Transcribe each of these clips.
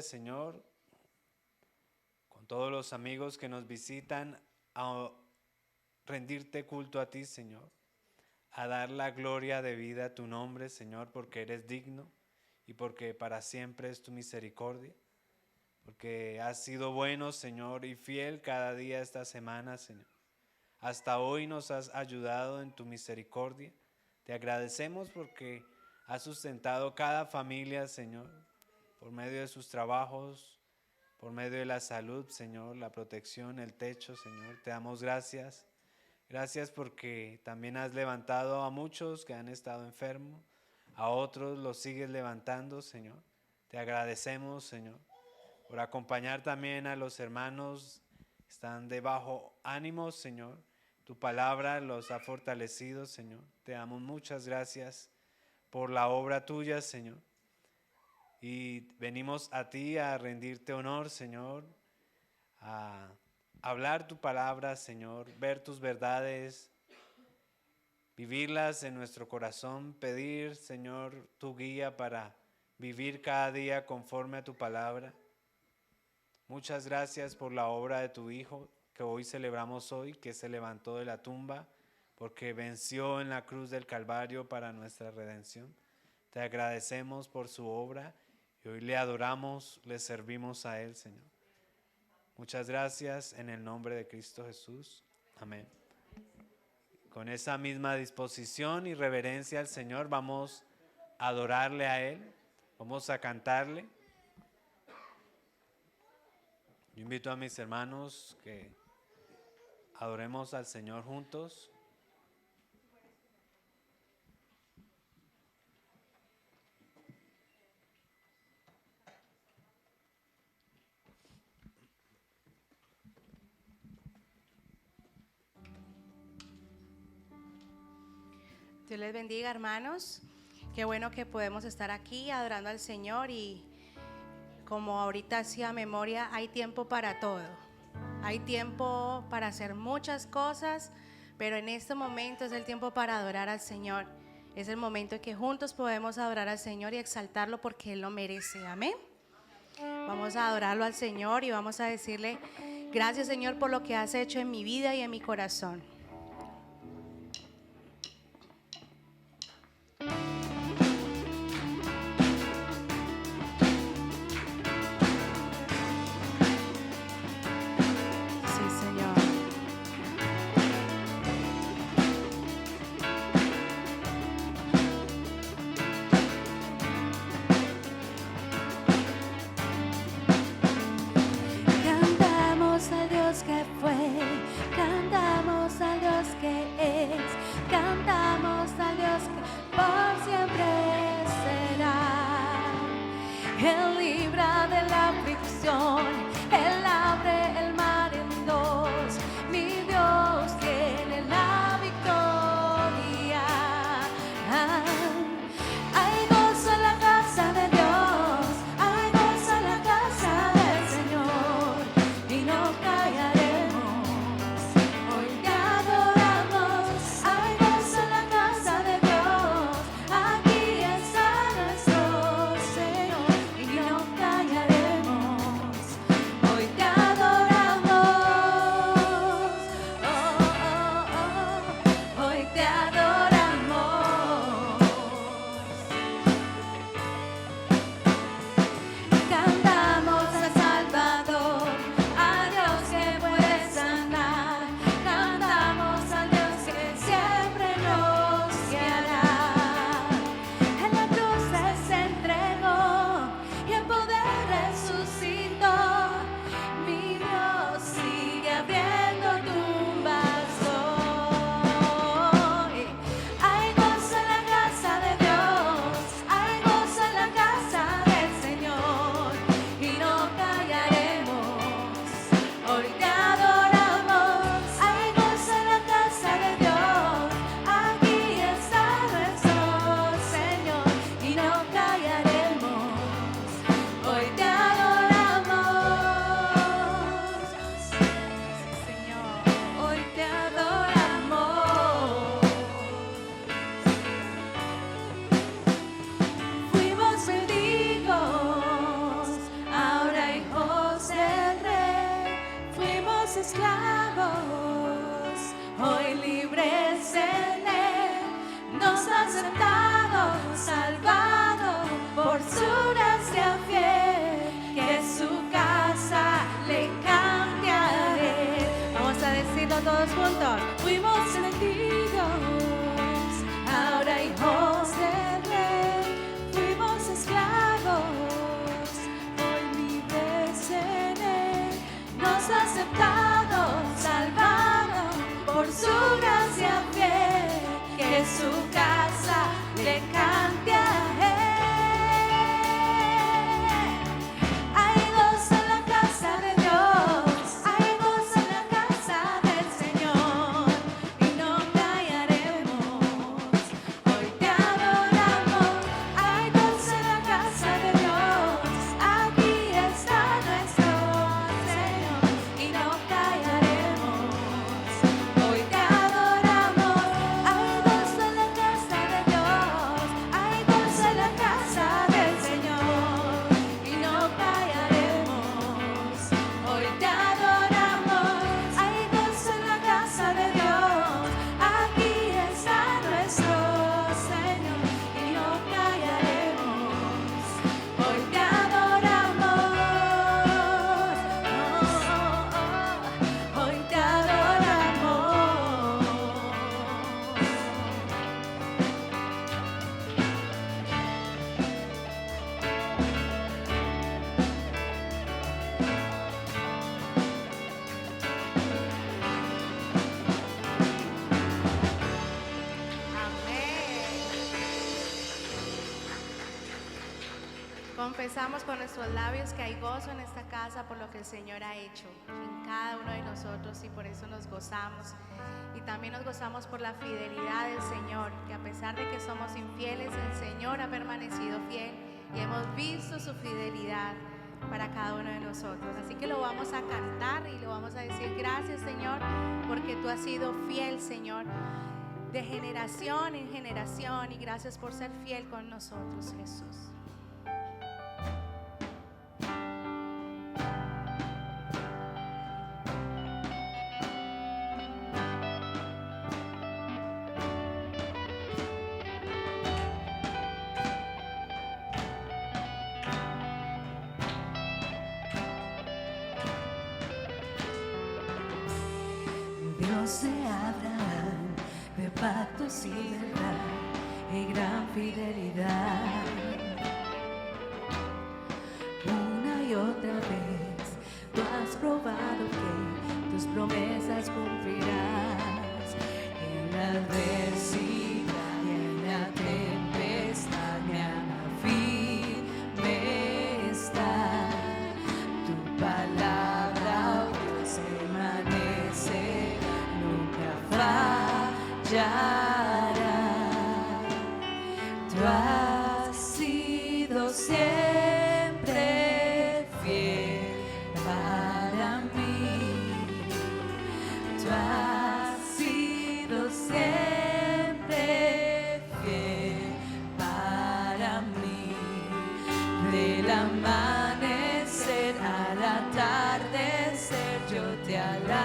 Señor, con todos los amigos que nos visitan, a rendirte culto a ti, Señor, a dar la gloria de vida a tu nombre, Señor, porque eres digno y porque para siempre es tu misericordia, porque has sido bueno, Señor, y fiel cada día esta semana, Señor. Hasta hoy nos has ayudado en tu misericordia. Te agradecemos porque has sustentado cada familia, Señor, por medio de sus trabajos, por medio de la salud, Señor, la protección, el techo, Señor. Te damos gracias. Gracias porque también has levantado a muchos que han estado enfermos, a otros los sigues levantando, Señor. Te agradecemos, Señor, por acompañar también a los hermanos que están de bajo ánimo, Señor. Tu palabra los ha fortalecido, Señor. Te damos muchas gracias por la obra tuya, Señor. Y venimos a ti a rendirte honor, Señor, a hablar tu palabra, Señor, ver tus verdades, vivirlas en nuestro corazón, pedir, Señor, tu guía para vivir cada día conforme a tu palabra. Muchas gracias por la obra de tu Hijo que hoy celebramos hoy, que se levantó de la tumba porque venció en la cruz del Calvario para nuestra redención. Te agradecemos por su obra y hoy le adoramos, le servimos a Él, Señor. Muchas gracias en el nombre de Cristo Jesús. Amén. Con esa misma disposición y reverencia al Señor vamos a adorarle a Él, vamos a cantarle. Yo invito a mis hermanos que adoremos al Señor juntos. Dios les bendiga, hermanos. Qué bueno que podemos estar aquí adorando al Señor, y como ahorita hacía memoria, hay tiempo para todo. Hay tiempo para hacer muchas cosas, pero en este momento es el tiempo para adorar al Señor. Es el momento en que juntos podemos adorar al Señor y exaltarlo porque Él lo merece. Amén. Vamos a adorarlo al Señor y vamos a decirle: gracias, Señor, por lo que has hecho en mi vida y en mi corazón. Que fue, cantamos al Dios que es, cantamos al Dios que por siempre será. Él libra de la aflicción, Él abre el mar en dos, mi Dios tiene la victoria. Hay gozo en la casa de Dios, hay gozo en la casa del Señor, y no callaremos. esclavos, hoy libres en Él, nos ha aceptado, salvado por su gracia fiel, que su casa le cambiaré. Vamos a decirlo todos juntos. Fuimos elegidos, ahora hijos del Rey, fuimos esclavos, hoy libres en Él, nos ha aceptado, salvado por su gracia fiel, que su casa le cante a Él. Hay gozo en la casa de Dios, hay gozo en la casa del Señor, y no callaremos, hoy te adoramos. Hay gozo en la casa de Dios, aquí está nuestro Señor, y no callaremos, hoy te adoramos. Hay gozo en la casa de Dios, hay gozo en la casa del Señor, y no callaremos, hoy te adoramos. Hay gozo en la casa de Dios, aquí está nuestro Señor, y no callaremos, hoy te adoramos. Hoy te adoramos. Confesamos con nuestros labios que hay gozo en esta casa por lo que el Señor ha hecho en cada uno de nosotros, y por eso nos gozamos. Y también nos gozamos por la fidelidad del Señor, que a pesar de que somos infieles, el Señor ha permanecido fiel y hemos visto su fidelidad para cada uno de nosotros. Así que lo vamos a cantar y lo vamos a decir: gracias, Señor, porque tú has sido fiel, Señor, de generación en generación, y gracias por ser fiel con nosotros, Jesús. Dios de Abraham, de pactos y verdad y gran fidelidad. Una y otra vez tú has probado que tus promesas cumplirás. En la adversidad y en la tempestad mi alma firme está. Tu palabra, oh Dios, permanece, nunca fallará. Tú has sido siempre fiel para mí. Tú has sido siempre fiel para mí. Del amanecer al atardecer yo te alabaré.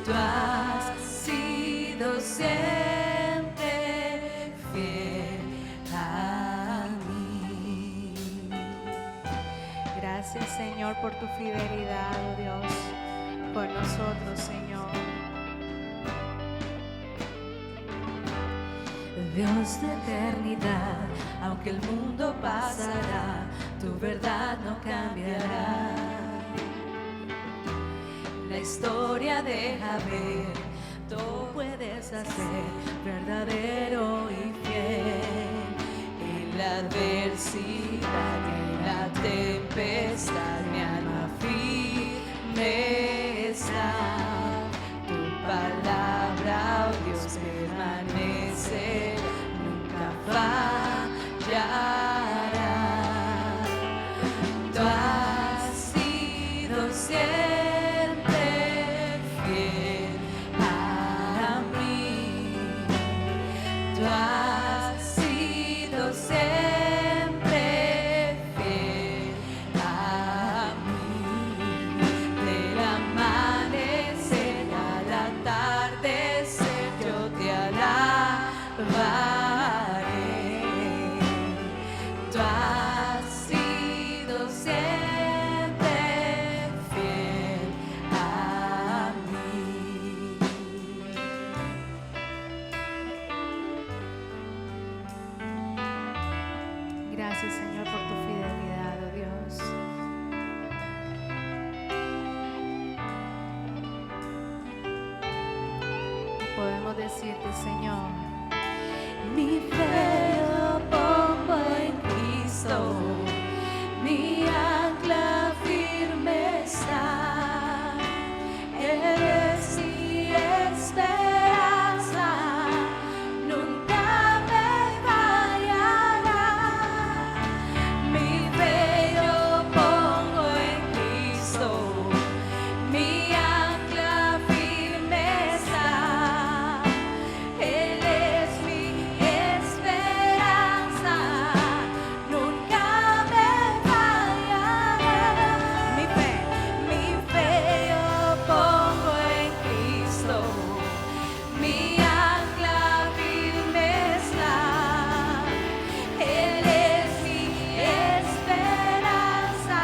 Tú has sido siempre fiel a mí. Gracias, Señor, por tu fidelidad, oh Dios, con nosotros, Señor. Dios de eternidad, aunque el mundo pasará, tu verdad no cambiará. La historia deja ver, todo puedes hacer, verdadero y fiel. En la adversidad y en la tempestad mi alma firme está. Tu palabra, oh Dios, permanece, nunca fallará. Tú has sido siempre fiel para mí. Tú has sido siempre fiel para Gracias, Señor, por tu fidelidad, oh Dios. Y podemos decirte, Señor, Mi fe yo pongo en Cristo, mi ancla firme está. Él es mi esperanza, nunca me fallará. Mi fe yo pongo en Cristo, mi ancla firme está. Él es mi esperanza, nunca me fallará. Mi fe yo pongo en Cristo, mi ancla firme está. Él es mi esperanza,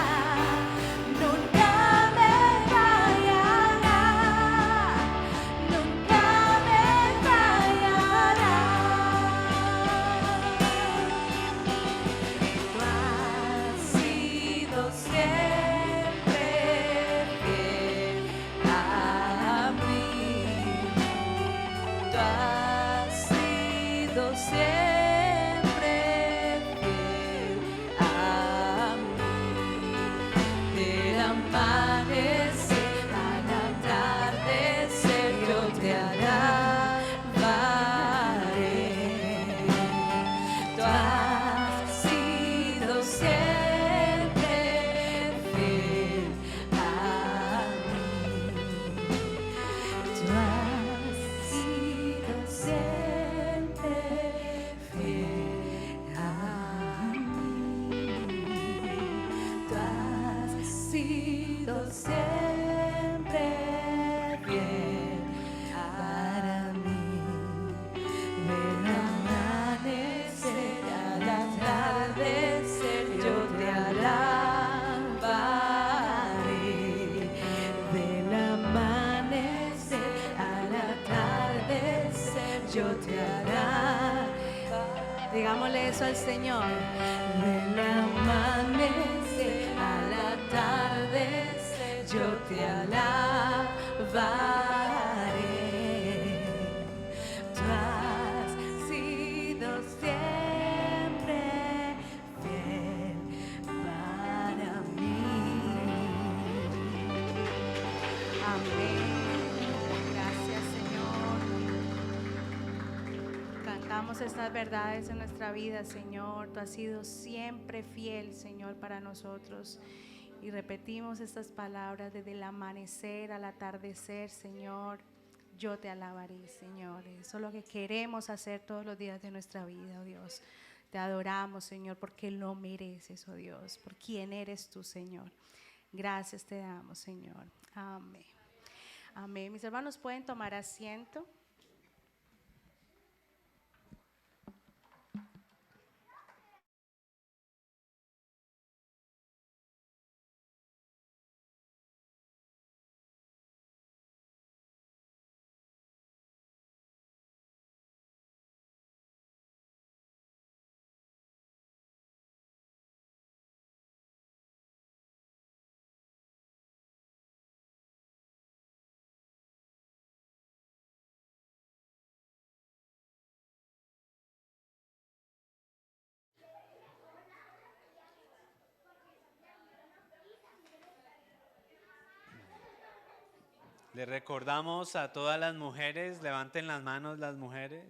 nunca me fallará, nunca me fallará. Tú has sido siempre fiel a mí. Tú has sido siempre fiel a mí. Del amanecer al atardecer yo te alabaré. Tú has sido siempre fiel a mí. Tú has sido siempre fiel a mí. Tú has sido siempre fiel para mí. Del amanecer al atardecer yo te alabaré. Del amanecer al atardecer yo te alabaré. Digámosle eso al Señor. Del amanecer al atardecer yo te alabaré. Tú has sido siempre fiel para mí. Amén. Gracias, Señor. Cantamos estas verdades en nuestra vida, Señor. Tú has sido siempre fiel, Señor, para nosotros. Y repetimos estas palabras desde el amanecer al atardecer, Señor. Yo te alabaré, Señor. Eso es lo que queremos hacer todos los días de nuestra vida, oh Dios. Te adoramos, Señor, porque lo mereces, oh Dios, por quién eres tú, Señor. Gracias te damos, Señor. Amén. Amén. Mis hermanos, pueden tomar asiento. Le recordamos a todas las mujeres, levanten las manos las mujeres.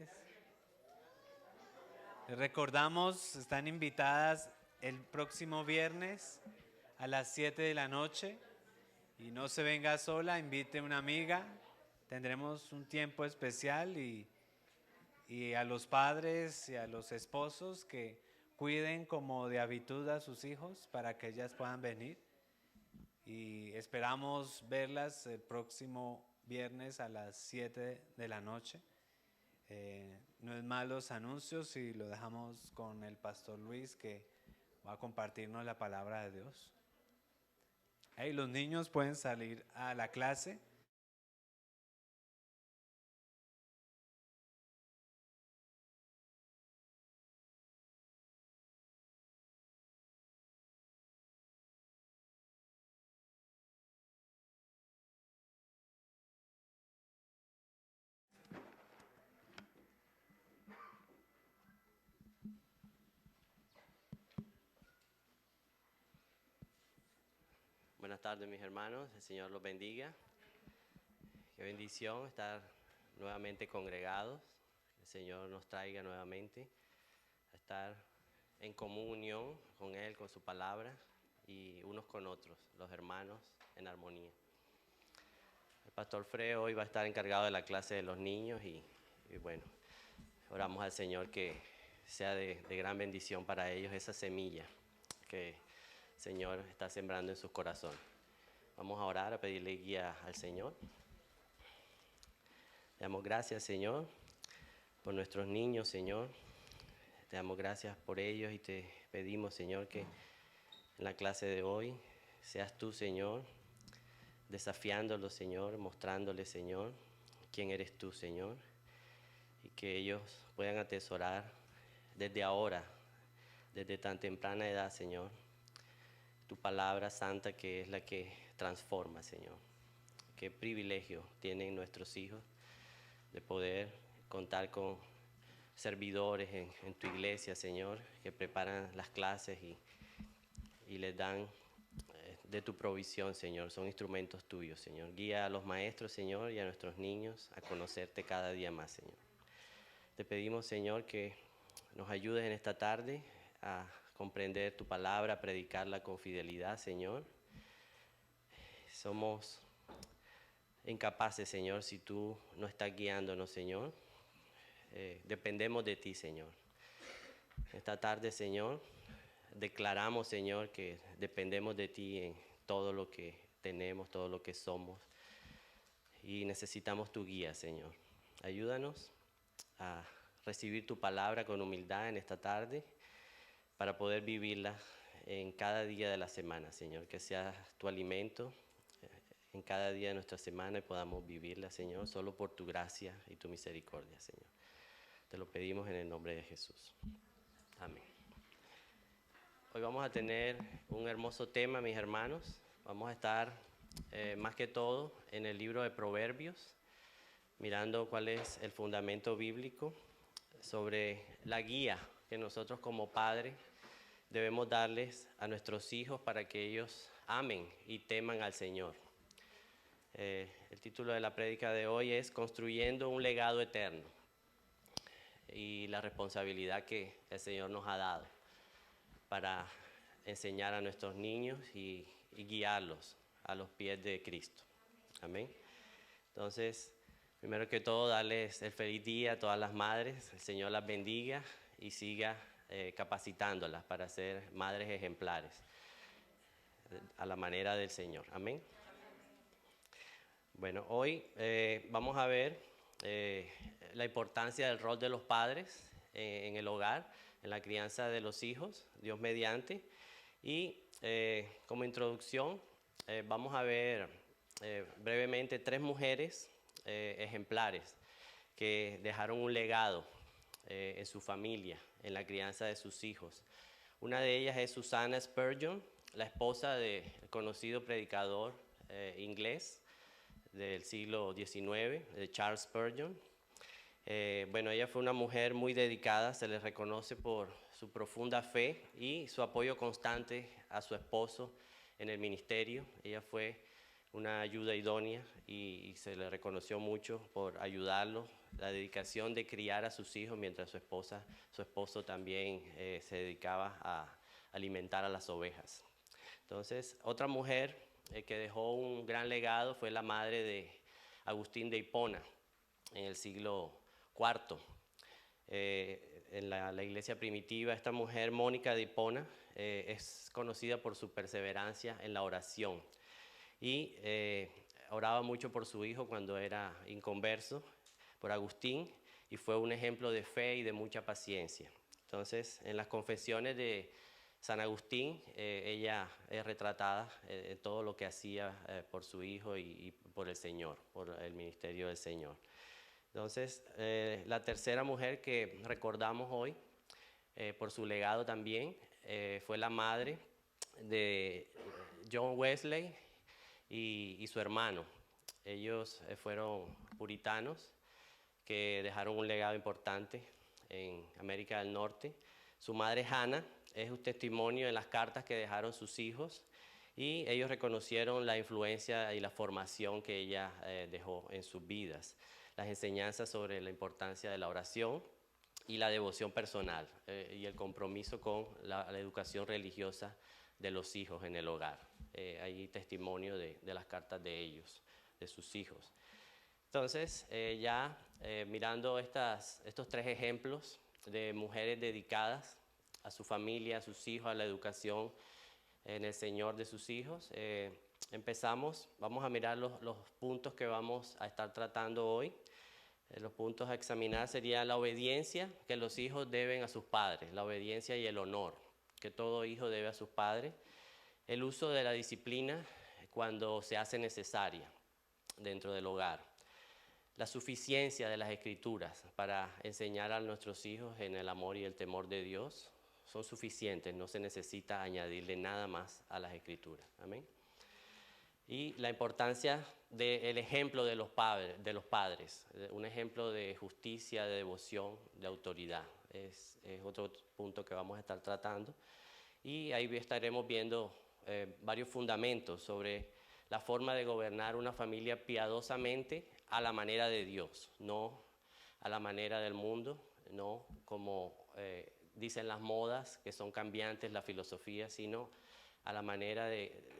Les recordamos, están invitadas el próximo viernes a las 7 de la noche. Y no se venga sola, invite una amiga. Tendremos un tiempo especial y a los padres y a los esposos que cuiden como de habitud a sus hijos para que ellas puedan venir. Y esperamos verlas el próximo viernes a las 7 de la noche. No es malos anuncios y lo dejamos con el pastor Luis que va a compartirnos la palabra de Dios. Hey, los niños pueden salir a la clase. Buenas tardes, mis hermanos. El Señor los bendiga. Qué bendición estar nuevamente congregados. El Señor nos traiga nuevamente a estar en comunión con Él, con su palabra y unos con otros, los hermanos en armonía. El pastor Freo hoy va a estar encargado de la clase de los niños y bueno, oramos al Señor que sea de gran bendición para ellos esa semilla que el Señor está sembrando en sus corazones. Vamos a orar, a pedirle guía al Señor. Le damos gracias, Señor, por nuestros niños, Señor. Te damos gracias por ellos y te pedimos, Señor, que en la clase de hoy seas tú, Señor, desafiándolos, Señor, mostrándoles, Señor, quién eres tú, Señor, y que ellos puedan atesorar desde ahora, desde tan temprana edad, Señor, tu palabra santa que es la que transforma, Señor. Qué privilegio tienen nuestros hijos de poder contar con servidores en tu iglesia, Señor, que preparan las clases y les dan de tu provisión, Señor. Son instrumentos tuyos, Señor. Guía a los maestros, Señor, y a nuestros niños a conocerte cada día más, Señor. Te pedimos, Señor, que nos ayudes en esta tarde a comprender tu palabra, a predicarla con fidelidad, Señor. Somos incapaces, Señor, si tú no estás guiándonos, Señor. Dependemos de ti, Señor. Esta tarde, Señor, declaramos, Señor, que dependemos de ti en todo lo que tenemos, todo lo que somos. Y necesitamos tu guía, Señor. Ayúdanos a recibir tu palabra con humildad en esta tarde para poder vivirla en cada día de la semana, Señor. Que sea tu alimento en cada día de nuestra semana y podamos vivirla, Señor, solo por tu gracia y tu misericordia, Señor. Te lo pedimos en el nombre de Jesús. Amén. Hoy vamos a tener un hermoso tema, mis hermanos. Vamos a estar más que todo en el libro de Proverbios, mirando cuál es el fundamento bíblico sobre la guía que nosotros como padres debemos darles a nuestros hijos para que ellos amen y teman al Señor. El título de la prédica de hoy es Construyendo un legado eterno y la responsabilidad que el Señor nos ha dado para enseñar a nuestros niños y guiarlos a los pies de Cristo. Amén. Entonces, primero que todo, darles el feliz día a todas las madres. El Señor las bendiga y siga capacitándolas para ser madres ejemplares a la manera del Señor. Amén. Bueno, hoy vamos a ver la importancia del rol de los padres en el hogar, en la crianza de los hijos, Dios mediante. Y como introducción vamos a ver brevemente 3 mujeres ejemplares que dejaron un legado en su familia, en la crianza de sus hijos. Una de ellas es Susannah Spurgeon, la esposa del conocido predicador inglés del siglo XIX, de Charles Spurgeon. Bueno, ella fue una mujer muy dedicada, se le reconoce por su profunda fe y su apoyo constante a su esposo en el ministerio. Ella fue una ayuda idónea y se le reconoció mucho por ayudarlo, la dedicación de criar a sus hijos mientras su esposo también se dedicaba a alimentar a las ovejas. Entonces, otra mujer que dejó un gran legado fue la madre de Agustín de Hipona en el siglo IV. En la iglesia primitiva, esta mujer, Mónica de Hipona, es conocida por su perseverancia en la oración y oraba mucho por su hijo cuando era inconverso, por Agustín, y fue un ejemplo de fe y de mucha paciencia. Entonces, en las confesiones de San Agustín, ella es retratada en todo lo que hacía por su hijo y por el Señor, por el ministerio del Señor. Entonces, la tercera mujer que recordamos hoy, por su legado también, fue la madre de John Wesley y su hermano. Ellos fueron puritanos que dejaron un legado importante en América del Norte. Su madre Hannah es un testimonio de las cartas que dejaron sus hijos y ellos reconocieron la influencia y la formación que ella dejó en sus vidas, las enseñanzas sobre la importancia de la oración y la devoción personal y el compromiso con la educación religiosa de los hijos en el hogar. Hay testimonio de las cartas de ellos, de sus hijos. Entonces, mirando estos 3 ejemplos de mujeres dedicadas a su familia, a sus hijos, a la educación en el Señor de sus hijos, vamos a mirar los puntos que vamos a estar tratando hoy. Los puntos a examinar sería la obediencia que los hijos deben a sus padres, la obediencia y el honor que todo hijo debe a sus padres, el uso de la disciplina cuando se hace necesaria dentro del hogar, la suficiencia de las escrituras para enseñar a nuestros hijos en el amor y el temor de Dios son suficientes, no se necesita añadirle nada más a las escrituras. Amén. Y la importancia del ejemplo de los padres, un ejemplo de justicia, de devoción, de autoridad. Es otro punto que vamos a estar tratando. Y ahí estaremos viendo varios fundamentos sobre la forma de gobernar una familia piadosamente a la manera de Dios, no a la manera del mundo, no como dicen las modas, que son cambiantes, la filosofía, sino a la manera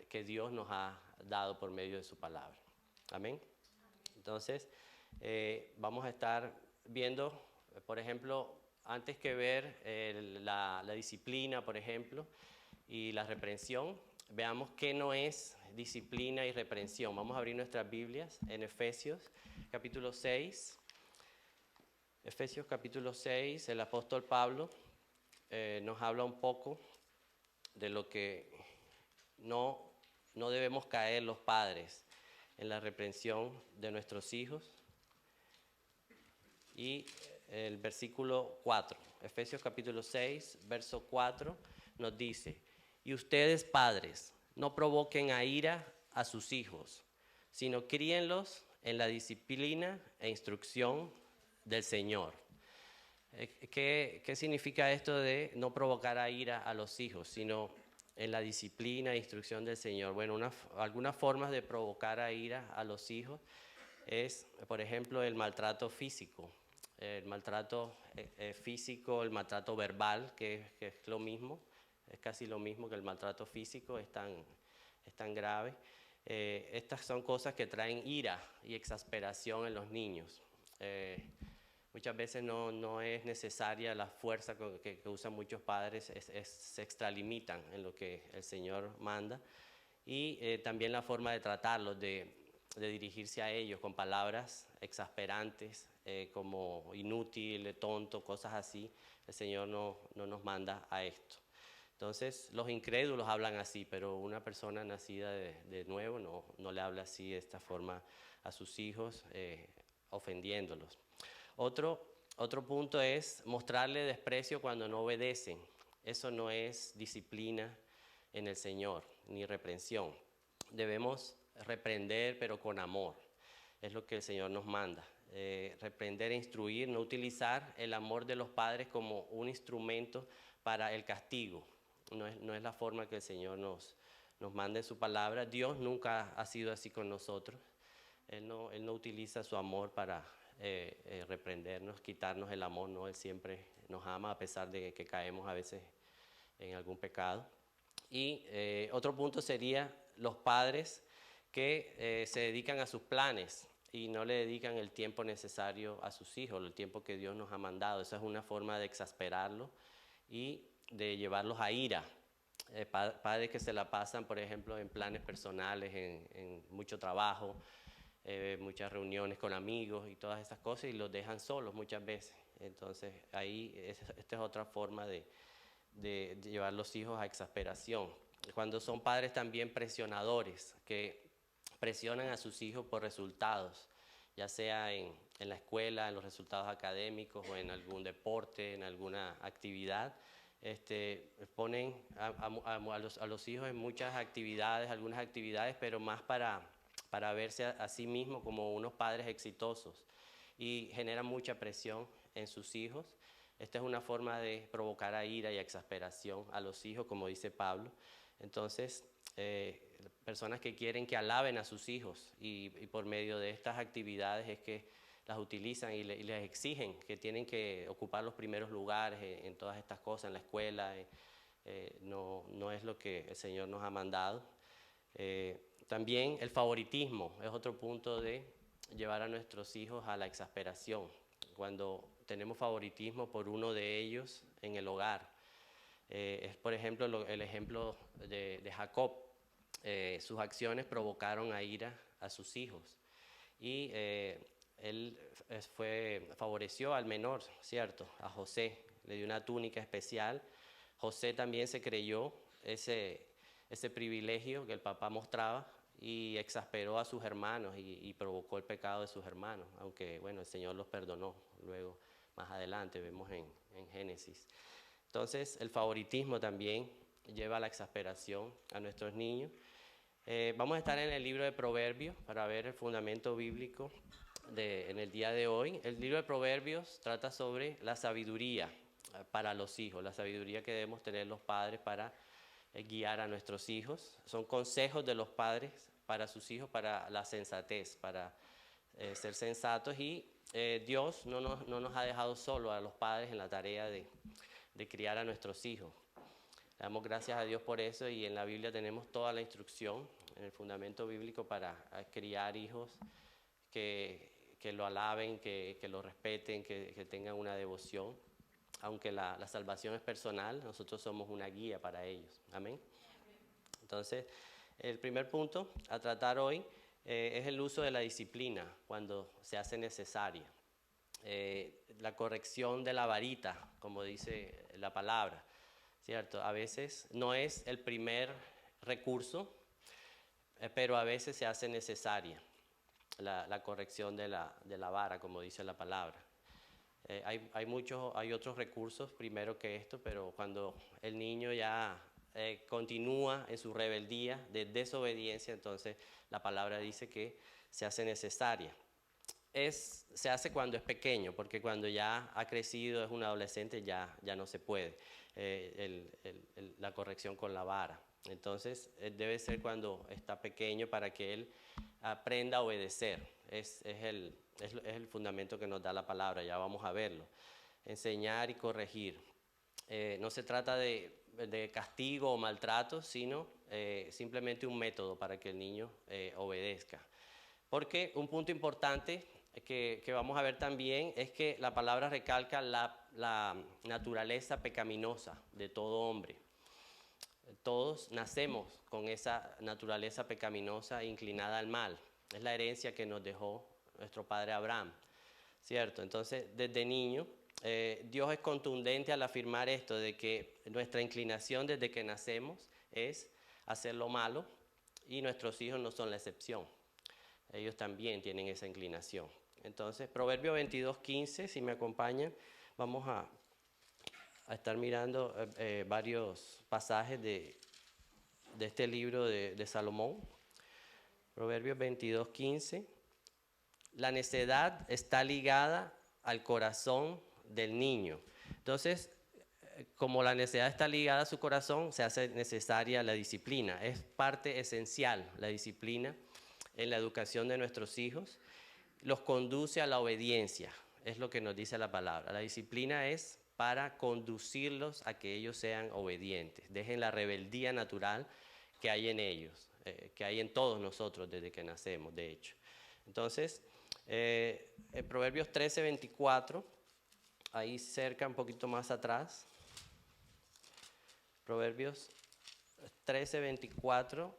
que Dios nos ha dado por medio de su palabra. Amén. Entonces, vamos a estar viendo, por ejemplo, antes que ver la disciplina, por ejemplo, y la reprensión, veamos qué no es disciplina y reprensión. Vamos a abrir nuestras Biblias en Efesios capítulo 6. Efesios capítulo 6, el apóstol Pablo nos habla un poco de lo que no debemos caer los padres en la reprensión de nuestros hijos. Y el versículo 4, Efesios capítulo 6, verso 4, nos dice: y ustedes, padres, no provoquen a ira a sus hijos, sino críenlos en la disciplina e instrucción del Señor. ¿Qué significa esto de no provocar a ira a los hijos, sino en la disciplina e instrucción del Señor? Bueno, algunas formas de provocar a ira a los hijos es, por ejemplo, el maltrato físico. El maltrato físico, el maltrato verbal, que es lo mismo, es casi lo mismo que el maltrato físico, es tan grave. Estas son cosas que traen ira y exasperación en los niños. Muchas veces no es necesaria la fuerza que usan muchos padres, se extralimitan en lo que el Señor manda. Y también la forma de tratarlos, de dirigirse a ellos con palabras exasperantes, como inútil, tonto, cosas así. El Señor no nos manda a esto. Entonces, los incrédulos hablan así, pero una persona nacida de nuevo no le habla así de esta forma a sus hijos, ofendiéndolos. Otro punto es mostrarle desprecio cuando no obedecen. Eso no es disciplina en el Señor, ni reprensión. Debemos reprender, pero con amor. Es lo que el Señor nos manda. Reprender e instruir, no utilizar el amor de los padres como un instrumento para el castigo. No es la forma que el Señor nos manda en su palabra. Dios nunca ha sido así con nosotros. Él no utiliza su amor para reprendernos, quitarnos el amor. No, Él siempre nos ama a pesar de que caemos a veces en algún pecado. Y otro punto sería los padres que se dedican a sus planes y no le dedican el tiempo necesario a sus hijos, el tiempo que Dios nos ha mandado. Esa es una forma de exasperarlos y de llevarlos a ira. Padres que se la pasan, por ejemplo, en planes personales, en mucho trabajo, muchas reuniones con amigos y todas esas cosas, y los dejan solos muchas veces. Entonces, ahí esta es otra forma de llevar los hijos a exasperación. Cuando son padres también presionadores, que presionan a sus hijos por resultados, ya sea en la escuela, en los resultados académicos o en algún deporte, en alguna actividad. Ponen a los hijos en muchas actividades, algunas actividades, pero más para verse a sí mismos como unos padres exitosos, y generan mucha presión en sus hijos. Esta es una forma de provocar a ira y exasperación a los hijos, como dice Pablo. Entonces, personas que quieren que alaben a sus hijos y por medio de estas actividades es que las utilizan y les exigen que tienen que ocupar los primeros lugares en todas estas cosas, en la escuela. No es lo que el Señor nos ha mandado. También el favoritismo es otro punto de llevar a nuestros hijos a la exasperación. Cuando tenemos favoritismo por uno de ellos en el hogar. Es por ejemplo el ejemplo de Jacob. Sus acciones provocaron a ira a sus hijos. Y él favoreció al menor, ¿cierto? A José, le dio una túnica especial. José también se creyó ese privilegio que el papá mostraba y exasperó a sus hermanos y provocó el pecado de sus hermanos, aunque bueno, el Señor los perdonó luego, más adelante, vemos en Génesis. Entonces, el favoritismo también lleva a la exasperación a nuestros niños. Vamos a estar en el libro de Proverbios para ver el fundamento bíblico en el día de hoy. El libro de Proverbios trata sobre la sabiduría para los hijos, la sabiduría que debemos tener los padres para guiar a nuestros hijos. Son consejos de los padres para sus hijos, para la sensatez, para ser sensatos. Y Dios no nos ha dejado solos a los padres en la tarea de criar a nuestros hijos. Le damos gracias a Dios por eso y en la Biblia tenemos toda la instrucción en el fundamento bíblico para criar hijos que lo alaben, que lo respeten, que tengan una devoción. Aunque la salvación es personal, nosotros somos una guía para ellos. Amén. Entonces, el primer punto a tratar hoy es el uso de la disciplina cuando se hace necesaria. La corrección de la varita, como dice la palabra, ¿cierto? A veces no es el primer recurso, pero a veces se hace necesaria la corrección de la vara, como dice la palabra. Hay otros recursos primero que esto, pero cuando el niño ya continúa en su rebeldía de desobediencia, entonces la palabra dice que se hace necesaria. Se hace cuando es pequeño, porque cuando ya ha crecido, es un adolescente, ya no se puede la corrección con la vara. Entonces debe ser cuando está pequeño para que él aprenda a obedecer. Es el fundamento que nos da la palabra, ya vamos a verlo. Enseñar y corregir. No se trata de castigo o maltrato, sino simplemente un método para que el niño obedezca. Porque un punto importante que vamos a ver también es que la palabra recalca la naturaleza pecaminosa de todo hombre. Todos nacemos con esa naturaleza pecaminosa inclinada al mal. Es la herencia que nos dejó nuestro padre Abraham, ¿cierto? Entonces, desde niño, Dios es contundente al afirmar esto, de que nuestra inclinación desde que nacemos es hacer lo malo y nuestros hijos no son la excepción. Ellos también tienen esa inclinación. Entonces, Proverbio 22:15, si me acompañan, vamos a estar mirando varios pasajes de este libro de Salomón. Proverbios 22:15. La necedad está ligada al corazón del niño. Entonces, como la necedad está ligada a su corazón, se hace necesaria la disciplina. Es parte esencial la disciplina en la educación de nuestros hijos. Los conduce a la obediencia, es lo que nos dice la palabra. La disciplina es para conducirlos a que ellos sean obedientes. Dejen la rebeldía natural que hay en ellos, que hay en todos nosotros desde que nacemos, de hecho. Entonces, en Proverbios 13:24, ahí cerca, un poquito más atrás, Proverbios 13:24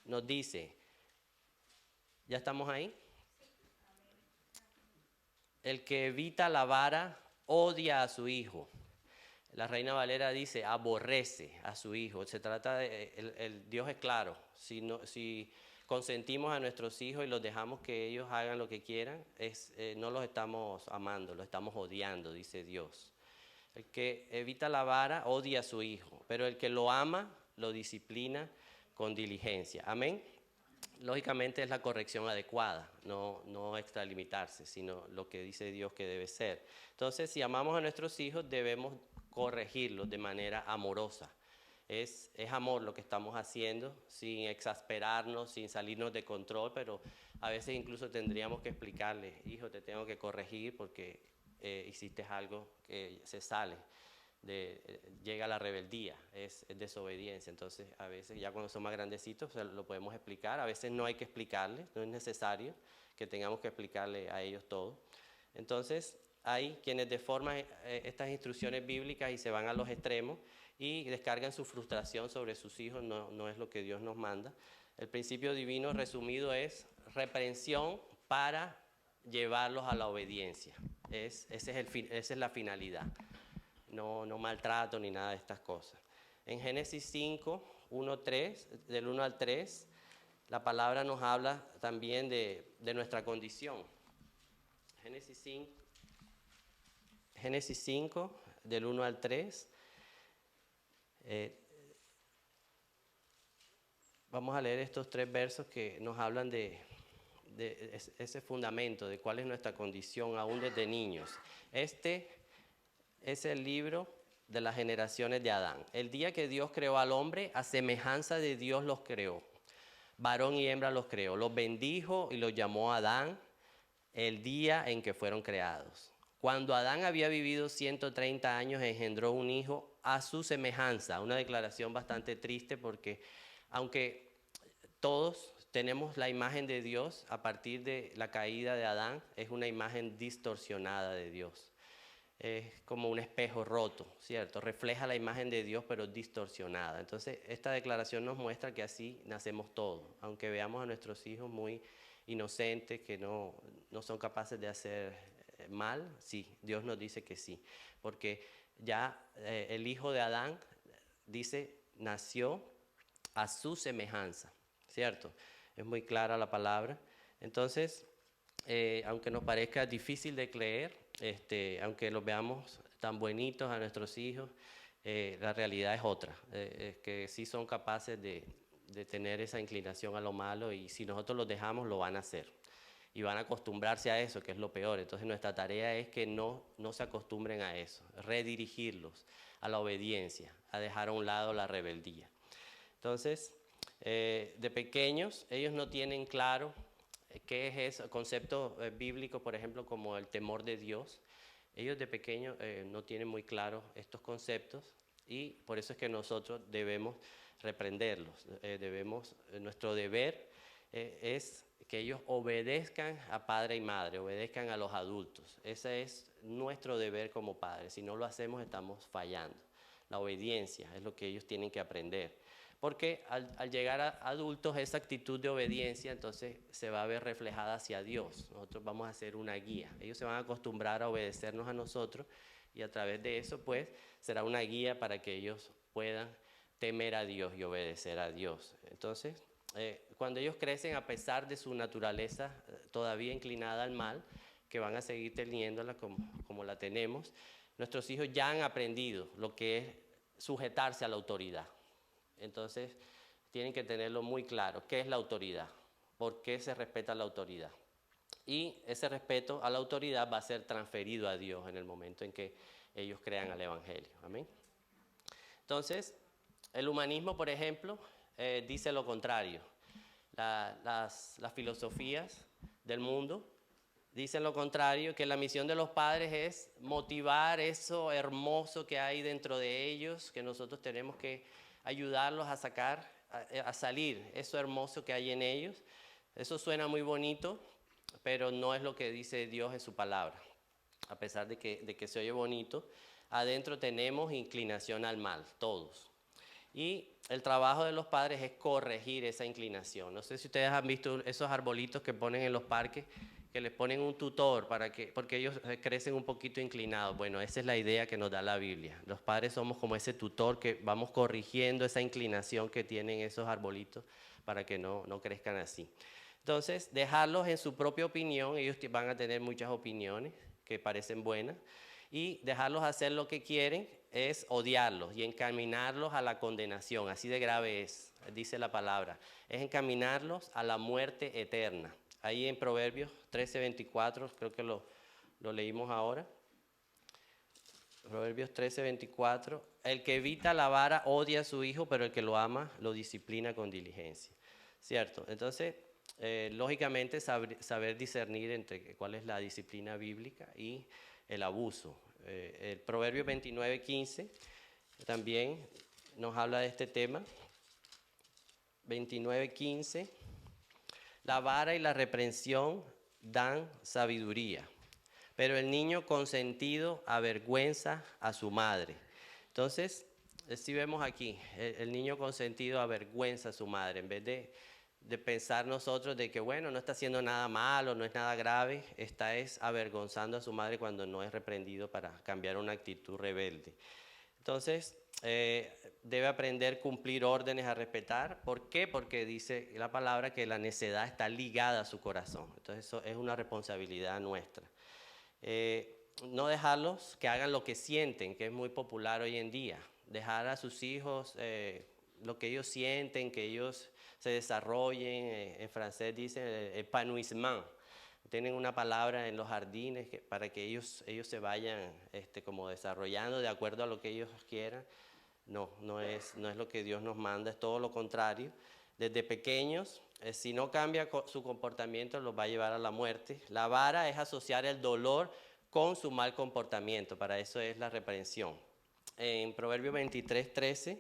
nos dice, ¿ya estamos ahí? El que evita la vara odia a su hijo. La Reina Valera dice, aborrece a su hijo. Se trata de, Dios es claro, si consentimos a nuestros hijos y los dejamos que ellos hagan lo que quieran, no los estamos amando, los estamos odiando, dice Dios. El que evita la vara odia a su hijo, pero el que lo ama lo disciplina con diligencia. Amén. Lógicamente es la corrección adecuada, no extralimitarse, sino lo que dice Dios que debe ser. Entonces, si amamos a nuestros hijos, debemos corregirlos de manera amorosa. Es amor lo que estamos haciendo, sin exasperarnos, sin salirnos de control, pero a veces incluso tendríamos que explicarle, hijo, te tengo que corregir porque hiciste algo que se sale, llega la rebeldía, es desobediencia. Entonces a veces ya cuando son más grandecitos lo podemos explicar, a veces no hay que explicarle, no es necesario que tengamos que explicarle a ellos todo. Entonces hay quienes deforman estas instrucciones bíblicas y se van a los extremos y descargan su frustración sobre sus hijos, no es lo que Dios nos manda. El principio divino resumido es reprensión para llevarlos a la obediencia. Esa es la finalidad, no maltrato ni nada de estas cosas. En Génesis 5, 3, del 1 al 3, la palabra nos habla también de nuestra condición. Génesis 5, del 1 al 3. Vamos a leer estos 3 versos que nos hablan de ese fundamento, de cuál es nuestra condición aún desde niños. Este es el libro de las generaciones de Adán. El día que Dios creó al hombre, a semejanza de Dios los creó. Varón y hembra los creó. Los bendijo y los llamó Adán el día en que fueron creados. Cuando Adán había vivido 130 años, engendró un hijo a su semejanza. Una declaración bastante triste porque aunque todos tenemos la imagen de Dios a partir de la caída de Adán, es una imagen distorsionada de Dios. Es como un espejo roto, ¿cierto? Refleja la imagen de Dios, pero distorsionada. Entonces, esta declaración nos muestra que así nacemos todos. Aunque veamos a nuestros hijos muy inocentes, que no son capaces de hacer mal, sí, Dios nos dice que sí. Porque ya el hijo de Adán, dice, nació a su semejanza, ¿cierto? Es muy clara la palabra. Entonces, aunque nos parezca difícil de creer, aunque los veamos tan bonitos a nuestros hijos, la realidad es otra, que sí son capaces de tener esa inclinación a lo malo, y si nosotros los dejamos lo van a hacer y van a acostumbrarse a eso, que es lo peor. Entonces nuestra tarea es que no se acostumbren a eso, redirigirlos a la obediencia, a dejar a un lado la rebeldía. Entonces, de pequeños, ellos no tienen claro qué es eso, conceptos bíblicos, por ejemplo, como el temor de Dios. Ellos de pequeños no tienen muy claros estos conceptos, y por eso es que nosotros debemos reprenderlos. Nuestro deber es que ellos obedezcan a padre y madre, obedezcan a los adultos. Ese es nuestro deber como padres. Si no lo hacemos, estamos fallando. La obediencia es lo que ellos tienen que aprender. Porque al llegar a adultos, esa actitud de obediencia entonces se va a ver reflejada hacia Dios. Nosotros vamos a ser una guía. Ellos se van a acostumbrar a obedecernos a nosotros, y a través de eso pues será una guía para que ellos puedan temer a Dios y obedecer a Dios. Entonces, cuando ellos crecen, a pesar de su naturaleza todavía inclinada al mal, que van a seguir teniéndola como la tenemos, nuestros hijos ya han aprendido lo que es sujetarse a la autoridad. Entonces, tienen que tenerlo muy claro. ¿Qué es la autoridad? ¿Por qué se respeta la autoridad? Y ese respeto a la autoridad va a ser transferido a Dios en el momento en que ellos crean al Evangelio. Amén. Entonces, el humanismo, por ejemplo, dice lo contrario. Las filosofías del mundo dicen lo contrario, que la misión de los padres es motivar eso hermoso que hay dentro de ellos, que nosotros tenemos que ayudarlos a salir eso hermoso que hay en ellos. Eso suena muy bonito, pero no es lo que dice Dios en su palabra. A pesar de que se oye bonito, adentro tenemos inclinación al mal, todos. Y el trabajo de los padres es corregir esa inclinación. No sé si ustedes han visto esos arbolitos que ponen en los parques, que les ponen un tutor porque ellos crecen un poquito inclinados. Bueno, esa es la idea que nos da la Biblia. Los padres somos como ese tutor que vamos corrigiendo esa inclinación que tienen esos arbolitos para que no crezcan así. Entonces, dejarlos en su propia opinión. Ellos van a tener muchas opiniones que parecen buenas, y dejarlos hacer lo que quieren es odiarlos y encaminarlos a la condenación. Así de grave es, dice la palabra. Es encaminarlos a la muerte eterna. Ahí en Proverbios 13:24, creo que lo leímos ahora. Proverbios 13:24. El que evita la vara odia a su hijo, pero el que lo ama lo disciplina con diligencia. ¿Cierto? Entonces, lógicamente, saber discernir entre cuál es la disciplina bíblica y el abuso. El Proverbio 29:15 también nos habla de este tema. 29:15. La vara y la reprensión dan sabiduría, pero el niño consentido avergüenza a su madre. Entonces, si vemos aquí, el niño consentido avergüenza a su madre, en vez de pensar nosotros de que, bueno, no está haciendo nada malo, no es nada grave, está avergonzando a su madre cuando no es reprendido para cambiar una actitud rebelde. Entonces, debe aprender a cumplir órdenes, a respetar. ¿Por qué? Porque dice la palabra que la necedad está ligada a su corazón. Entonces, eso es una responsabilidad nuestra. No dejarlos que hagan lo que sienten, que es muy popular hoy en día. Dejar a sus hijos lo que ellos sienten, que ellos se desarrollen. En francés dicen épanouissement. Tienen una palabra en los jardines para que ellos se vayan como desarrollando de acuerdo a lo que ellos quieran. No es lo que Dios nos manda, es todo lo contrario. Desde pequeños, si no cambia su comportamiento, los va a llevar a la muerte. La vara es asociar el dolor con su mal comportamiento, para eso es la reprensión. En Proverbio 23:13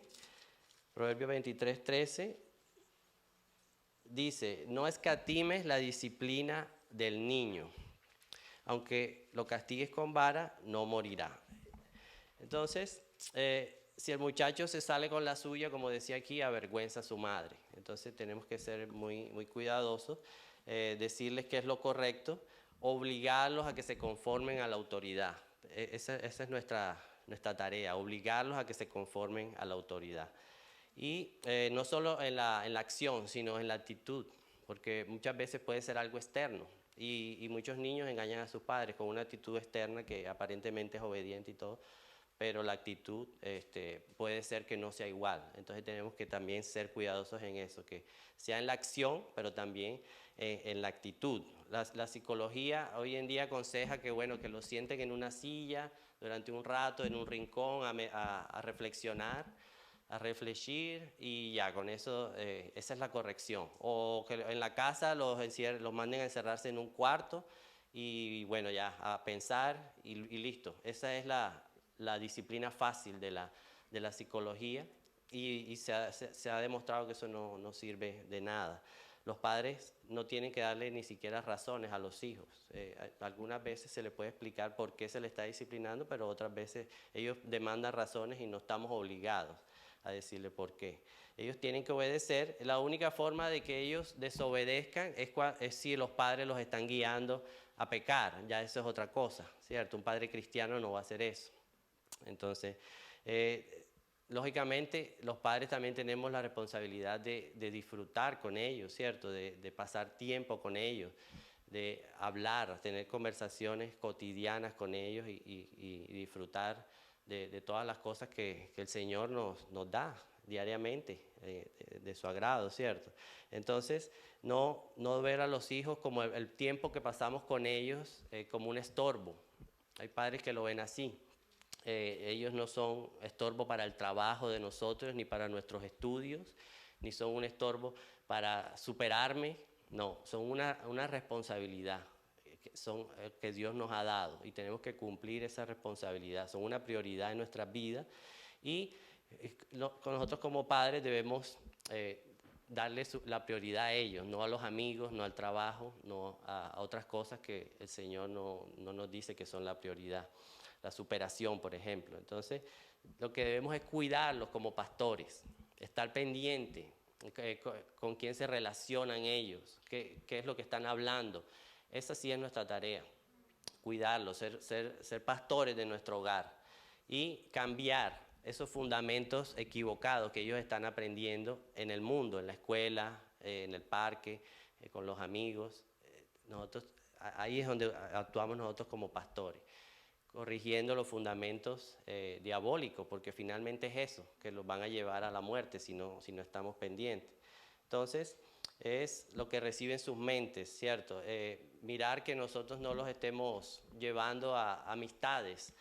dice, no escatimes la disciplina del niño, aunque lo castigues con vara, no morirá. Entonces, si el muchacho se sale con la suya, como decía aquí, avergüenza a su madre. Entonces tenemos que ser muy, muy cuidadosos, decirles qué es lo correcto, obligarlos a que se conformen a la autoridad. Esa es nuestra tarea, obligarlos a que se conformen a la autoridad. Y no solo en la acción, sino en la actitud, porque muchas veces puede ser algo externo. Y muchos niños engañan a sus padres con una actitud externa que aparentemente es obediente y todo, pero la actitud puede ser que no sea igual. Entonces tenemos que también ser cuidadosos en eso, que sea en la acción, pero también en la actitud. La psicología hoy en día aconseja que, bueno, que lo sienten en una silla durante un rato, en un rincón, a reflexionar, a reflexionar, y ya, con eso, esa es la corrección. O que en la casa los manden a encerrarse en un cuarto y, bueno, ya, a pensar y listo. Esa es la disciplina fácil de la psicología, y se ha demostrado que eso no sirve de nada. Los padres no tienen que darle ni siquiera razones a los hijos. Algunas veces se les puede explicar por qué se les está disciplinando, pero otras veces ellos demandan razones y no estamos obligados a decirle por qué. Ellos tienen que obedecer. La única forma de que ellos desobedezcan es si los padres los están guiando a pecar. Ya eso es otra cosa, ¿cierto? Un padre cristiano no va a hacer eso. Entonces, lógicamente, los padres también tenemos la responsabilidad de disfrutar con ellos, ¿cierto? De pasar tiempo con ellos, de hablar, tener conversaciones cotidianas con ellos y disfrutar de todas las cosas que el Señor nos da diariamente, de su agrado, ¿cierto? Entonces, no ver a los hijos como el tiempo que pasamos con ellos como un estorbo. Hay padres que lo ven así. Ellos no son estorbo para el trabajo de nosotros, ni para nuestros estudios, ni son un estorbo para superarme. No, son una responsabilidad que Dios nos ha dado, y tenemos que cumplir esa responsabilidad. Son una prioridad en nuestras vidas, y nosotros como padres debemos darle la prioridad a ellos, no a los amigos, no al trabajo, no a otras cosas que el Señor no nos dice que son la prioridad. La superación, por ejemplo. Entonces, lo que debemos es cuidarlos como pastores, estar pendiente con quién se relacionan ellos, qué es lo que están hablando. Esa sí es nuestra tarea, cuidarlos, ser pastores de nuestro hogar y cambiar esos fundamentos equivocados que ellos están aprendiendo en el mundo, en la escuela, en el parque, con los amigos. Ahí es donde actuamos nosotros como pastores, corrigiendo los fundamentos diabólicos, porque finalmente es eso, que los van a llevar a la muerte si no estamos pendientes. Entonces, es lo que reciben sus mentes, ¿cierto? Mirar que nosotros no los estemos llevando a amistades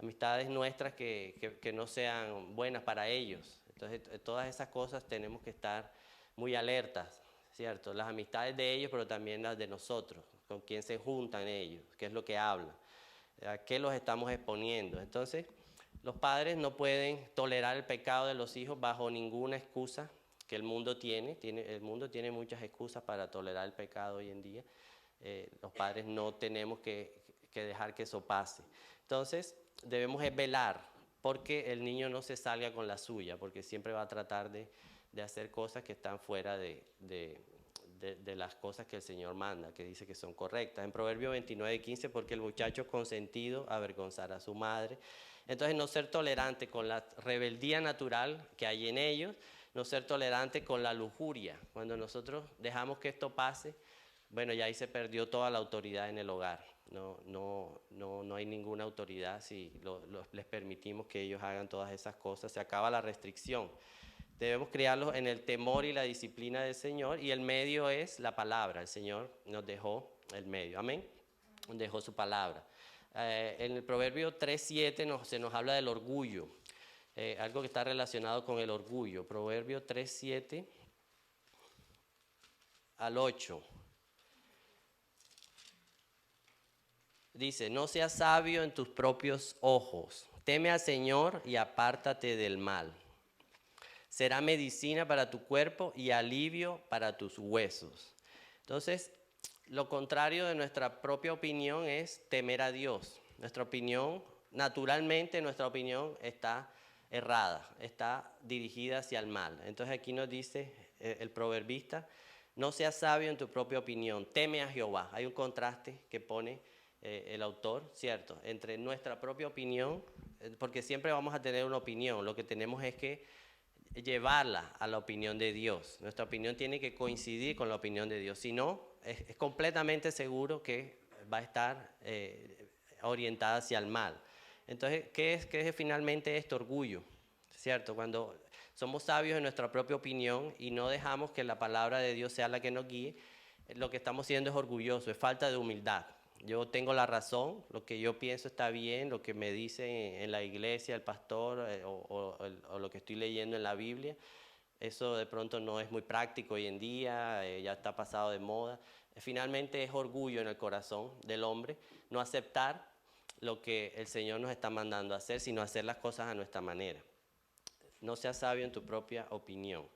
amistades nuestras que no sean buenas para ellos. Entonces, todas esas cosas tenemos que estar muy alertas, ¿cierto? Las amistades de ellos, pero también las de nosotros, con quién se juntan ellos, qué es lo que hablan, a qué los estamos exponiendo. Entonces, los padres no pueden tolerar el pecado de los hijos bajo ninguna excusa que el mundo tiene. El mundo tiene muchas excusas para tolerar el pecado hoy en día. Los padres no tenemos que dejar que eso pase. Entonces, debemos velar porque el niño no se salga con la suya, porque siempre va a tratar de hacer cosas que están fuera de las cosas que el Señor manda, que dice que son correctas. En Proverbios 29:15, porque el muchacho consentido avergonzará a su madre. Entonces, no ser tolerante con la rebeldía natural que hay en ellos, no ser tolerante con la lujuria. Cuando nosotros dejamos que esto pase, bueno, ya ahí se perdió toda la autoridad en el hogar. No hay ninguna autoridad si les permitimos que ellos hagan todas esas cosas. Se acaba la restricción. Debemos criarlos en el temor y la disciplina del Señor, y el medio es la palabra. El Señor nos dejó el medio, amén, nos dejó su palabra. En el Proverbio 3:7 se nos habla del orgullo, algo que está relacionado con el orgullo. Proverbio 3:7 al 8. Dice: no seas sabio en tus propios ojos, teme al Señor y apártate del mal. Será medicina para tu cuerpo y alivio para tus huesos. Entonces, lo contrario de nuestra propia opinión es temer a Dios. Nuestra opinión, naturalmente nuestra opinión está errada, está dirigida hacia el mal. Entonces aquí nos dice el proverbista: no seas sabio en tu propia opinión, teme a Jehová. Hay un contraste que pone el autor, ¿cierto?, entre nuestra propia opinión, porque siempre vamos a tener una opinión. Lo que tenemos es que llevarla a la opinión de Dios. Nuestra opinión tiene que coincidir con la opinión de Dios. Si no, es completamente seguro que va a estar orientada hacia el mal. Entonces, ¿qué es finalmente esto? Orgullo, ¿cierto? Cuando somos sabios en nuestra propia opinión y no dejamos que la palabra de Dios sea la que nos guíe, lo que estamos siendo es orgulloso, es falta de humildad. Yo tengo la razón, lo que yo pienso está bien, lo que me dice en la iglesia el pastor o lo que estoy leyendo en la Biblia, eso de pronto no es muy práctico hoy en día, ya está pasado de moda. Finalmente es orgullo en el corazón del hombre no aceptar lo que el Señor nos está mandando a hacer, sino hacer las cosas a nuestra manera. No seas sabio en tu propia opinión.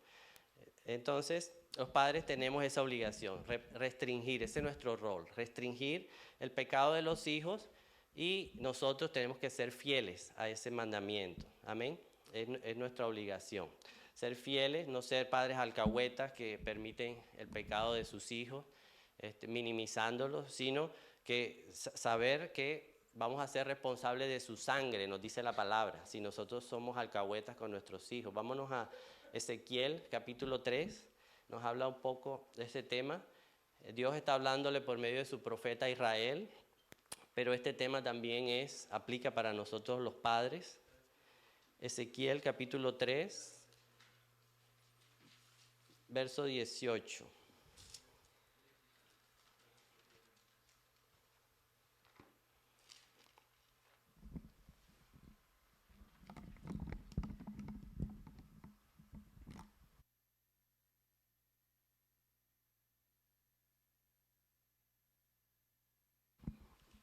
Entonces, los padres tenemos esa obligación, restringir, ese es nuestro rol, restringir el pecado de los hijos, y nosotros tenemos que ser fieles a ese mandamiento, amén, es nuestra obligación. Ser fieles, no ser padres alcahuetas que permiten el pecado de sus hijos, minimizándolos, sino que saber que vamos a ser responsables de su sangre, nos dice la palabra, si nosotros somos alcahuetas con nuestros hijos. Vámonos a Ezequiel capítulo 3, nos habla un poco de ese tema. Dios está hablándole por medio de su profeta Israel, pero este tema también aplica para nosotros los padres. Ezequiel capítulo 3, verso 18.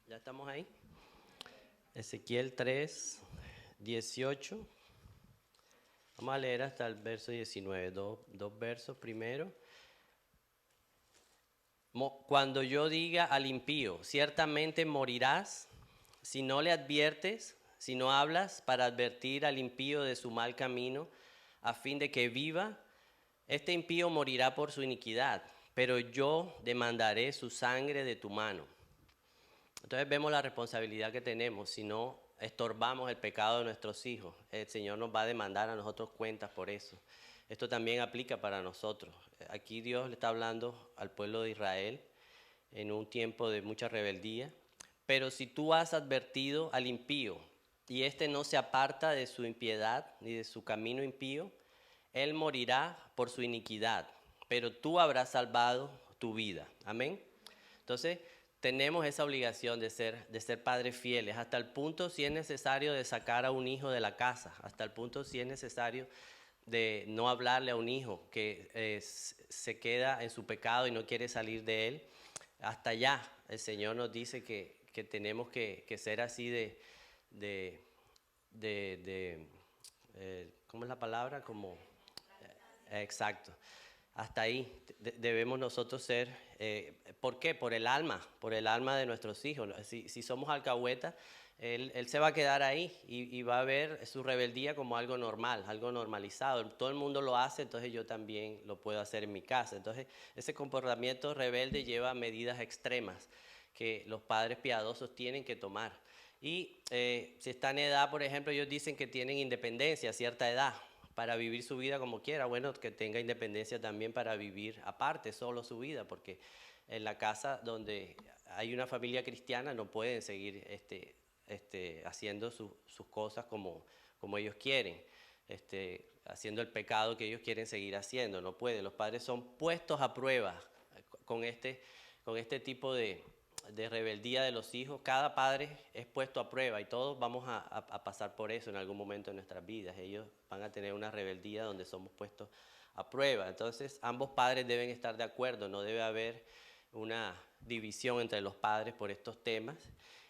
¿Ya estamos ahí? Ezequiel 3, 18. Vamos a leer hasta el verso 19, dos versos primero. Cuando yo diga al impío, ciertamente morirás, si no le adviertes, si no hablas para advertir al impío de su mal camino, a fin de que viva, este impío morirá por su iniquidad, pero yo demandaré su sangre de tu mano. Entonces vemos la responsabilidad que tenemos. Si no estorbamos el pecado de nuestros hijos, el Señor nos va a demandar a nosotros cuentas por eso. Esto también aplica para nosotros. Aquí Dios le está hablando al pueblo de Israel en un tiempo de mucha rebeldía. Pero si tú has advertido al impío y éste no se aparta de su impiedad ni de su camino impío, él morirá por su iniquidad, pero tú habrás salvado tu vida. Amén. Entonces, tenemos esa obligación de ser padres fieles, hasta el punto si es necesario de sacar a un hijo de la casa, hasta el punto si es necesario de no hablarle a un hijo que se queda en su pecado y no quiere salir de él. Hasta allá el Señor nos dice que tenemos que ser así ¿cómo es la palabra? Exacto. Hasta ahí debemos nosotros ser. ¿Por qué? Por el alma de nuestros hijos. Si somos alcahuetas, él se va a quedar ahí y va a ver su rebeldía como algo normal, algo normalizado. Todo el mundo lo hace, entonces yo también lo puedo hacer en mi casa. Entonces ese comportamiento rebelde lleva a medidas extremas que los padres piadosos tienen que tomar. Y si están en edad, por ejemplo, ellos dicen que tienen independencia a cierta edad para vivir su vida como quiera. Bueno, que tenga independencia también para vivir aparte, solo su vida, porque en la casa donde hay una familia cristiana no pueden seguir haciendo sus cosas como ellos quieren, haciendo el pecado que ellos quieren seguir haciendo. No pueden. Los padres son puestos a prueba con este tipo de rebeldía de los hijos. Cada padre es puesto a prueba y todos vamos a pasar por eso en algún momento de nuestras vidas. Ellos van a tener una rebeldía donde somos puestos a prueba. Entonces ambos padres deben estar de acuerdo, no debe haber una división entre los padres por estos temas.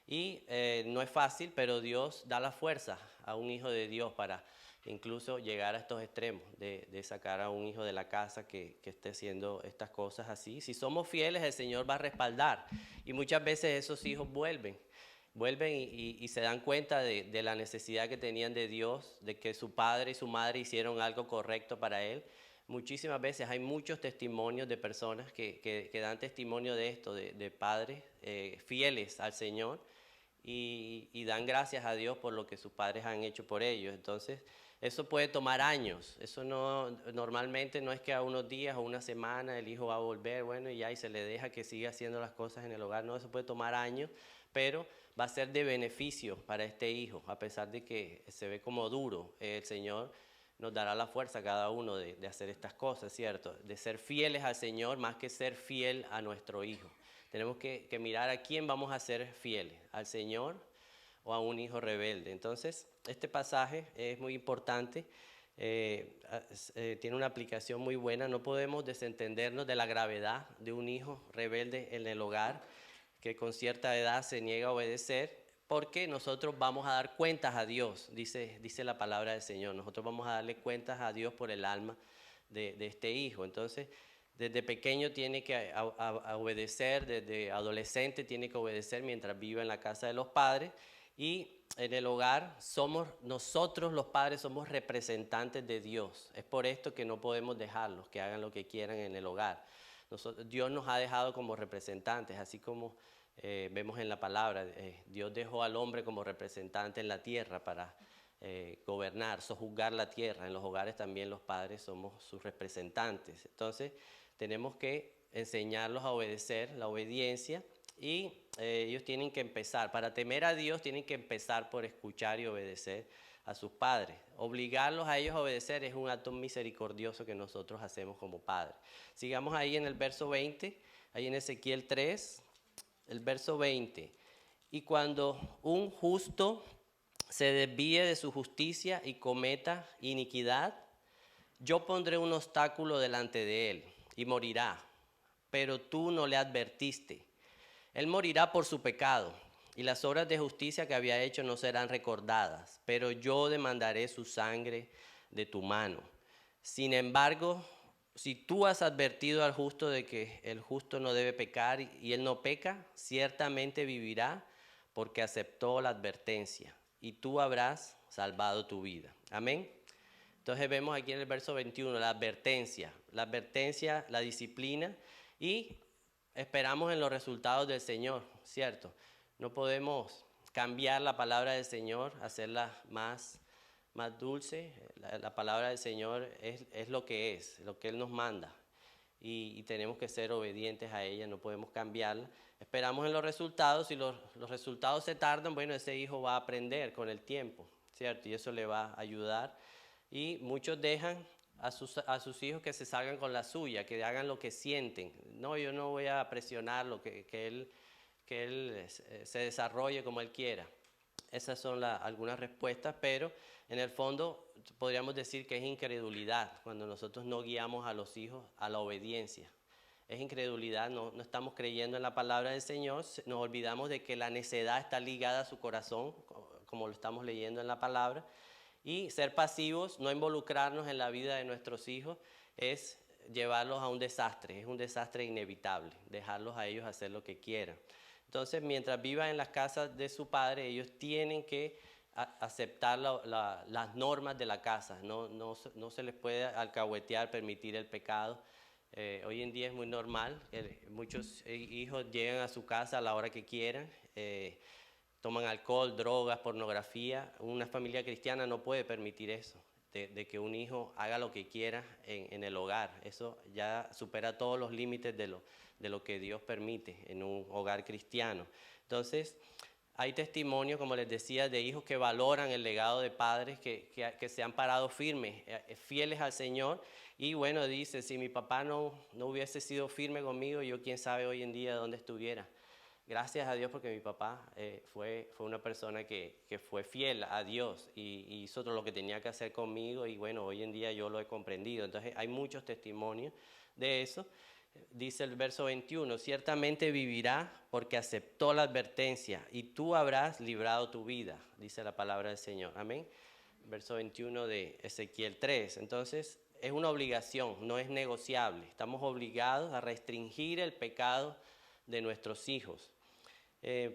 Y no es fácil, pero Dios da la fuerza a un hijo de Dios para incluso llegar a estos extremos de sacar a un hijo de la casa que esté haciendo estas cosas así. Si somos fieles, el Señor va a respaldar. Y muchas veces esos hijos vuelven y se dan cuenta de la necesidad que tenían de Dios, de que su padre y su madre hicieron algo correcto para él. Muchísimas veces hay muchos testimonios de personas que dan testimonio de esto, de padres fieles al Señor y dan gracias a Dios por lo que sus padres han hecho por ellos. Entonces, eso puede tomar años. Eso normalmente no es que a unos días o una semana el hijo va a volver, bueno, y ya y se le deja que siga haciendo las cosas en el hogar. No, eso puede tomar años, pero va a ser de beneficio para este hijo, a pesar de que se ve como duro. El Señor nos dará la fuerza a cada uno de hacer estas cosas, ¿cierto? De ser fieles al Señor más que ser fiel a nuestro hijo. Tenemos que mirar a quién vamos a ser fieles, al Señor o a un hijo rebelde. Entonces, este pasaje es muy importante, tiene una aplicación muy buena. No podemos desentendernos de la gravedad de un hijo rebelde en el hogar que con cierta edad se niega a obedecer, porque nosotros vamos a dar cuentas a Dios, dice la palabra del Señor. Nosotros vamos a darle cuentas a Dios por el alma de este hijo. Entonces, desde pequeño tiene que obedecer, desde adolescente tiene que obedecer mientras vive en la casa de los padres. Y en el hogar nosotros los padres somos representantes de Dios. Es por esto que no podemos dejarlos que hagan lo que quieran en el hogar. Dios nos ha dejado como representantes, así como vemos en la palabra. Dios dejó al hombre como representante en la tierra para gobernar, sojuzgar la tierra. En los hogares también los padres somos sus representantes. Entonces tenemos que enseñarlos a obedecer, la obediencia. Y ellos tienen que empezar, para temer a Dios tienen que empezar por escuchar y obedecer a sus padres. Obligarlos a ellos a obedecer es un acto misericordioso que nosotros hacemos como padres. Sigamos ahí en el verso 20, ahí en Ezequiel 3, el verso 20. Y cuando un justo se desvíe de su justicia y cometa iniquidad, yo pondré un obstáculo delante de él y morirá, pero tú no le advertiste. Él morirá por su pecado, y las obras de justicia que había hecho no serán recordadas, pero yo demandaré su sangre de tu mano. Sin embargo, si tú has advertido al justo de que el justo no debe pecar y él no peca, ciertamente vivirá porque aceptó la advertencia, y tú habrás salvado tu vida. Amén. Entonces vemos aquí en el verso 21 la advertencia, la disciplina, y esperamos en los resultados del Señor, ¿cierto? No podemos cambiar la palabra del Señor, hacerla más dulce. La palabra del Señor es lo que Él nos manda. Y tenemos que ser obedientes a ella, no podemos cambiarla. Esperamos en los resultados. Si los resultados se tardan, bueno, ese hijo va a aprender con el tiempo, ¿cierto? Y eso le va a ayudar. Y muchos dejan a sus hijos que se salgan con la suya, que hagan lo que sienten. No, yo no voy a presionar lo que que él se desarrolle como él quiera. Esas son algunas respuestas, pero en el fondo podríamos decir que es incredulidad cuando nosotros no guiamos a los hijos a la obediencia. Es incredulidad, no estamos creyendo en la palabra del Señor, nos olvidamos de que la necedad está ligada a su corazón, como lo estamos leyendo en la palabra, y ser pasivos, no involucrarnos en la vida de nuestros hijos, es llevarlos a un desastre, es un desastre inevitable, dejarlos a ellos hacer lo que quieran. Entonces, mientras vivan en las casas de su padre, ellos tienen que aceptar las normas de la casa, no se les puede alcahuetear, permitir el pecado. Hoy en día es muy normal, muchos hijos llegan a su casa a la hora que quieran, toman alcohol, drogas, pornografía. Una familia cristiana no puede permitir eso, de que un hijo haga lo que quiera en el hogar. Eso ya supera todos los límites de lo que Dios permite en un hogar cristiano. Entonces, hay testimonios, como les decía, de hijos que valoran el legado de padres que se han parado firmes, fieles al Señor. Y bueno, dice, si mi papá no hubiese sido firme conmigo, yo quién sabe hoy en día dónde estuviera. Gracias a Dios porque mi papá fue una persona que fue fiel a Dios y hizo todo lo que tenía que hacer conmigo, y bueno, hoy en día yo lo he comprendido. Entonces hay muchos testimonios de eso. Dice el verso 21, ciertamente vivirá porque aceptó la advertencia y tú habrás librado tu vida, dice la palabra del Señor. Amén. Verso 21 de Ezequiel 3. Entonces es una obligación, no es negociable. Estamos obligados a restringir el pecado de nuestros hijos.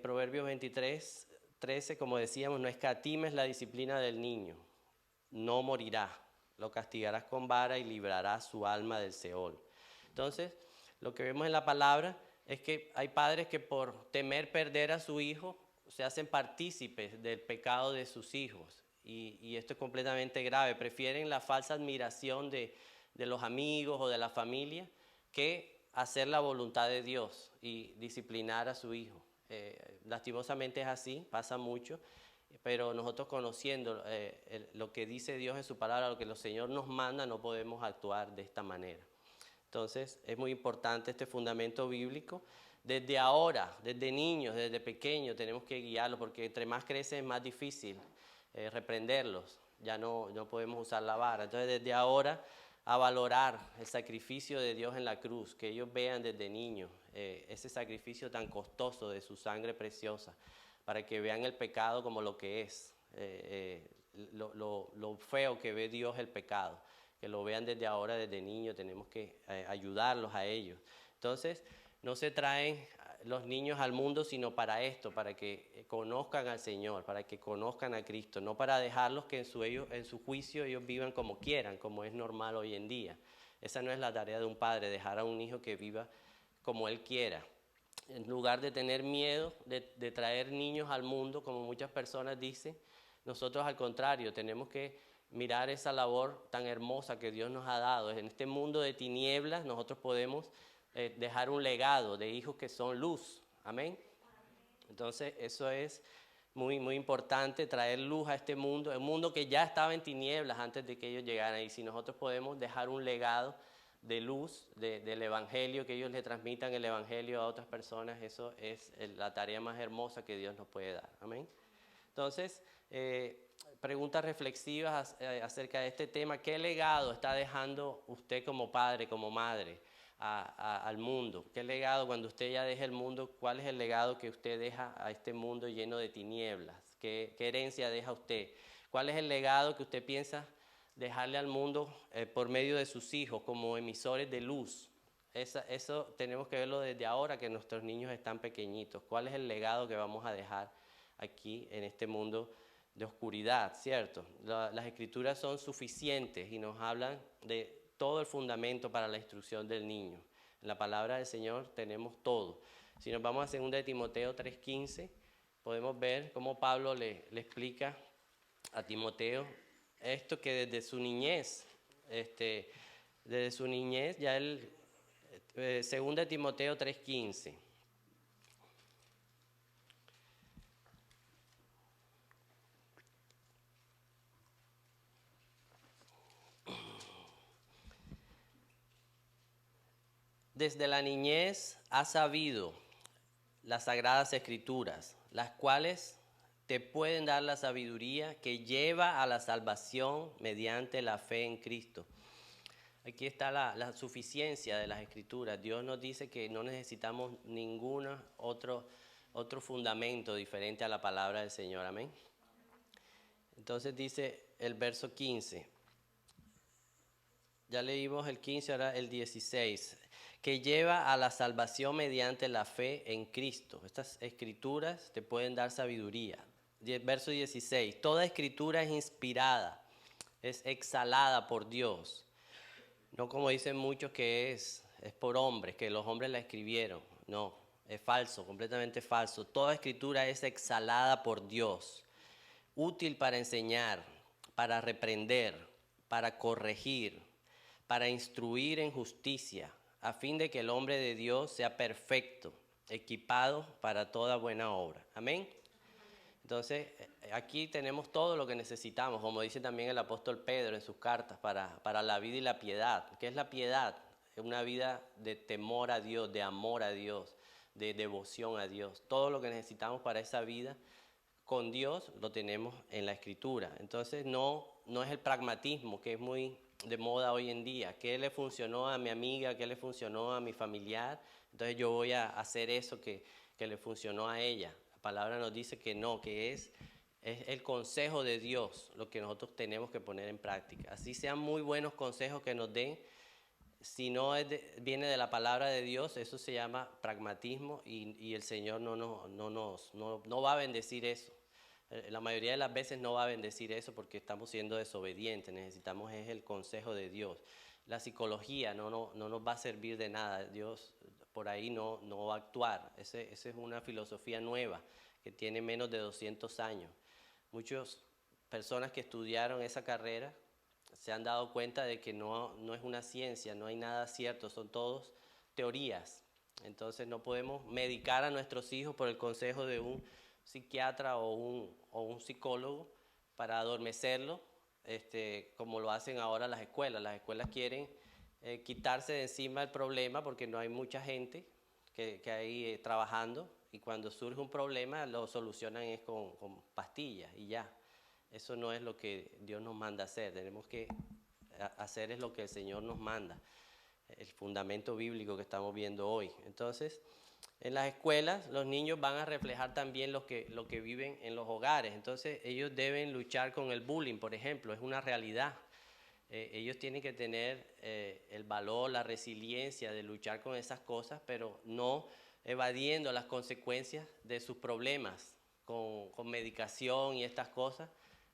Proverbios 23, 13, como decíamos, no escatimes la disciplina del niño, no morirá, lo castigarás con vara y librarás su alma del Seol. Entonces, lo que vemos en la palabra es que hay padres que por temer perder a su hijo se hacen partícipes del pecado de sus hijos, y esto es completamente grave. Prefieren la falsa admiración de los amigos o de la familia que hacer la voluntad de Dios y disciplinar a su hijo. Lastimosamente es así, pasa mucho, pero nosotros conociendo lo que dice Dios en su palabra, lo que el Señor nos manda, no podemos actuar de esta manera. Entonces es muy importante este fundamento bíblico. Desde ahora, desde niños, desde pequeños, tenemos que guiarlos, porque entre más crecen es más difícil reprenderlos. Ya no podemos usar la vara. Entonces desde ahora a valorar el sacrificio de Dios en la cruz, que ellos vean desde niños ese sacrificio tan costoso de su sangre preciosa, para que vean el pecado como lo que es, lo feo que ve Dios el pecado, que lo vean desde ahora, desde niños. Tenemos que ayudarlos a ellos. Entonces, no se traen los niños al mundo sino para esto, para que conozcan al Señor, para que conozcan a Cristo, no para dejarlos que en su juicio ellos vivan como quieran, como es normal hoy en día. Esa no es la tarea de un padre, dejar a un hijo que viva como él quiera. En lugar de tener miedo de traer niños al mundo, como muchas personas dicen, nosotros al contrario tenemos que mirar esa labor tan hermosa que Dios nos ha dado. En este mundo de tinieblas nosotros podemos dejar un legado de hijos que son luz. Amén. Entonces eso es muy, muy importante, traer luz a este mundo, un mundo que ya estaba en tinieblas antes de que ellos llegaran. Y si nosotros podemos dejar un legado de luz, del evangelio, que ellos le transmitan el evangelio a otras personas, eso es la tarea más hermosa que Dios nos puede dar. Amén. Entonces, preguntas reflexivas acerca de este tema. ¿Qué legado está dejando usted como padre, como madre al mundo? ¿Qué legado, cuando usted ya deje el mundo, cuál es el legado que usted deja a este mundo lleno de tinieblas? ¿Qué herencia deja usted? ¿Cuál es el legado que usted piensa dejarle al mundo por medio de sus hijos como emisores de luz? Eso tenemos que verlo desde ahora que nuestros niños están pequeñitos. ¿Cuál es el legado que vamos a dejar aquí en este mundo de oscuridad, cierto? Las escrituras son suficientes y nos hablan de todo el fundamento para la instrucción del niño. En la palabra del Señor tenemos todo. Si nos vamos a 2 de Timoteo 3:15, podemos ver cómo Pablo le explica a Timoteo esto, que desde su niñez, ya él, 2 de Timoteo 3:15. Desde la niñez has sabido las Sagradas Escrituras, las cuales te pueden dar la sabiduría que lleva a la salvación mediante la fe en Cristo. Aquí está la suficiencia de las Escrituras. Dios nos dice que no necesitamos ningún otro fundamento diferente a la palabra del Señor. Amén. Entonces dice el verso 15. Ya leímos el 15, ahora el 16. Que lleva a la salvación mediante la fe en Cristo. Estas escrituras te pueden dar sabiduría. Verso 16. Toda escritura es inspirada, es exhalada por Dios. No como dicen muchos que es por hombres, que los hombres la escribieron. No, es falso, completamente falso. Toda escritura es exhalada por Dios. Útil para enseñar, para reprender, para corregir, para instruir en justicia, a fin de que el hombre de Dios sea perfecto, equipado para toda buena obra. Amén. Entonces, aquí tenemos todo lo que necesitamos, como dice también el apóstol Pedro en sus cartas, para la vida y la piedad. ¿Qué es la piedad? Es una vida de temor a Dios, de amor a Dios, de devoción a Dios. Todo lo que necesitamos para esa vida con Dios lo tenemos en la Escritura. Entonces, no es el pragmatismo, que es muy de moda hoy en día. ¿Qué le funcionó a mi amiga? ¿Qué le funcionó a mi familiar? Entonces yo voy a hacer eso que le funcionó a ella. La palabra nos dice que no, que es el consejo de Dios lo que nosotros tenemos que poner en práctica. Así sean muy buenos consejos que nos den, si no viene de la palabra de Dios, eso se llama pragmatismo y el Señor no va a bendecir eso. La mayoría de las veces no va a bendecir eso porque estamos siendo desobedientes. Necesitamos es el consejo de Dios. La psicología no nos va a servir de nada. Dios por ahí no va a actuar. Esa es una filosofía nueva que tiene menos de 200 años. Muchas personas que estudiaron esa carrera se han dado cuenta de que no es una ciencia, no hay nada cierto, son todos teorías. Entonces no podemos medicar a nuestros hijos por el consejo de un psiquiatra o un psicólogo para adormecerlo, como lo hacen ahora las escuelas. Las escuelas quieren quitarse de encima el problema porque no hay mucha gente que hay trabajando, y cuando surge un problema lo solucionan es con pastillas y ya. Eso no es lo que Dios nos manda hacer. Tenemos que hacer es lo que el Señor nos manda, el fundamento bíblico que estamos viendo hoy. Entonces, en las escuelas los niños van a reflejar también lo que viven en los hogares. Entonces ellos deben luchar con el bullying, por ejemplo, es una realidad. Ellos tienen que tener el valor, la resiliencia de luchar con esas cosas, pero no evadiendo las consecuencias de sus problemas con medicación y estas cosas.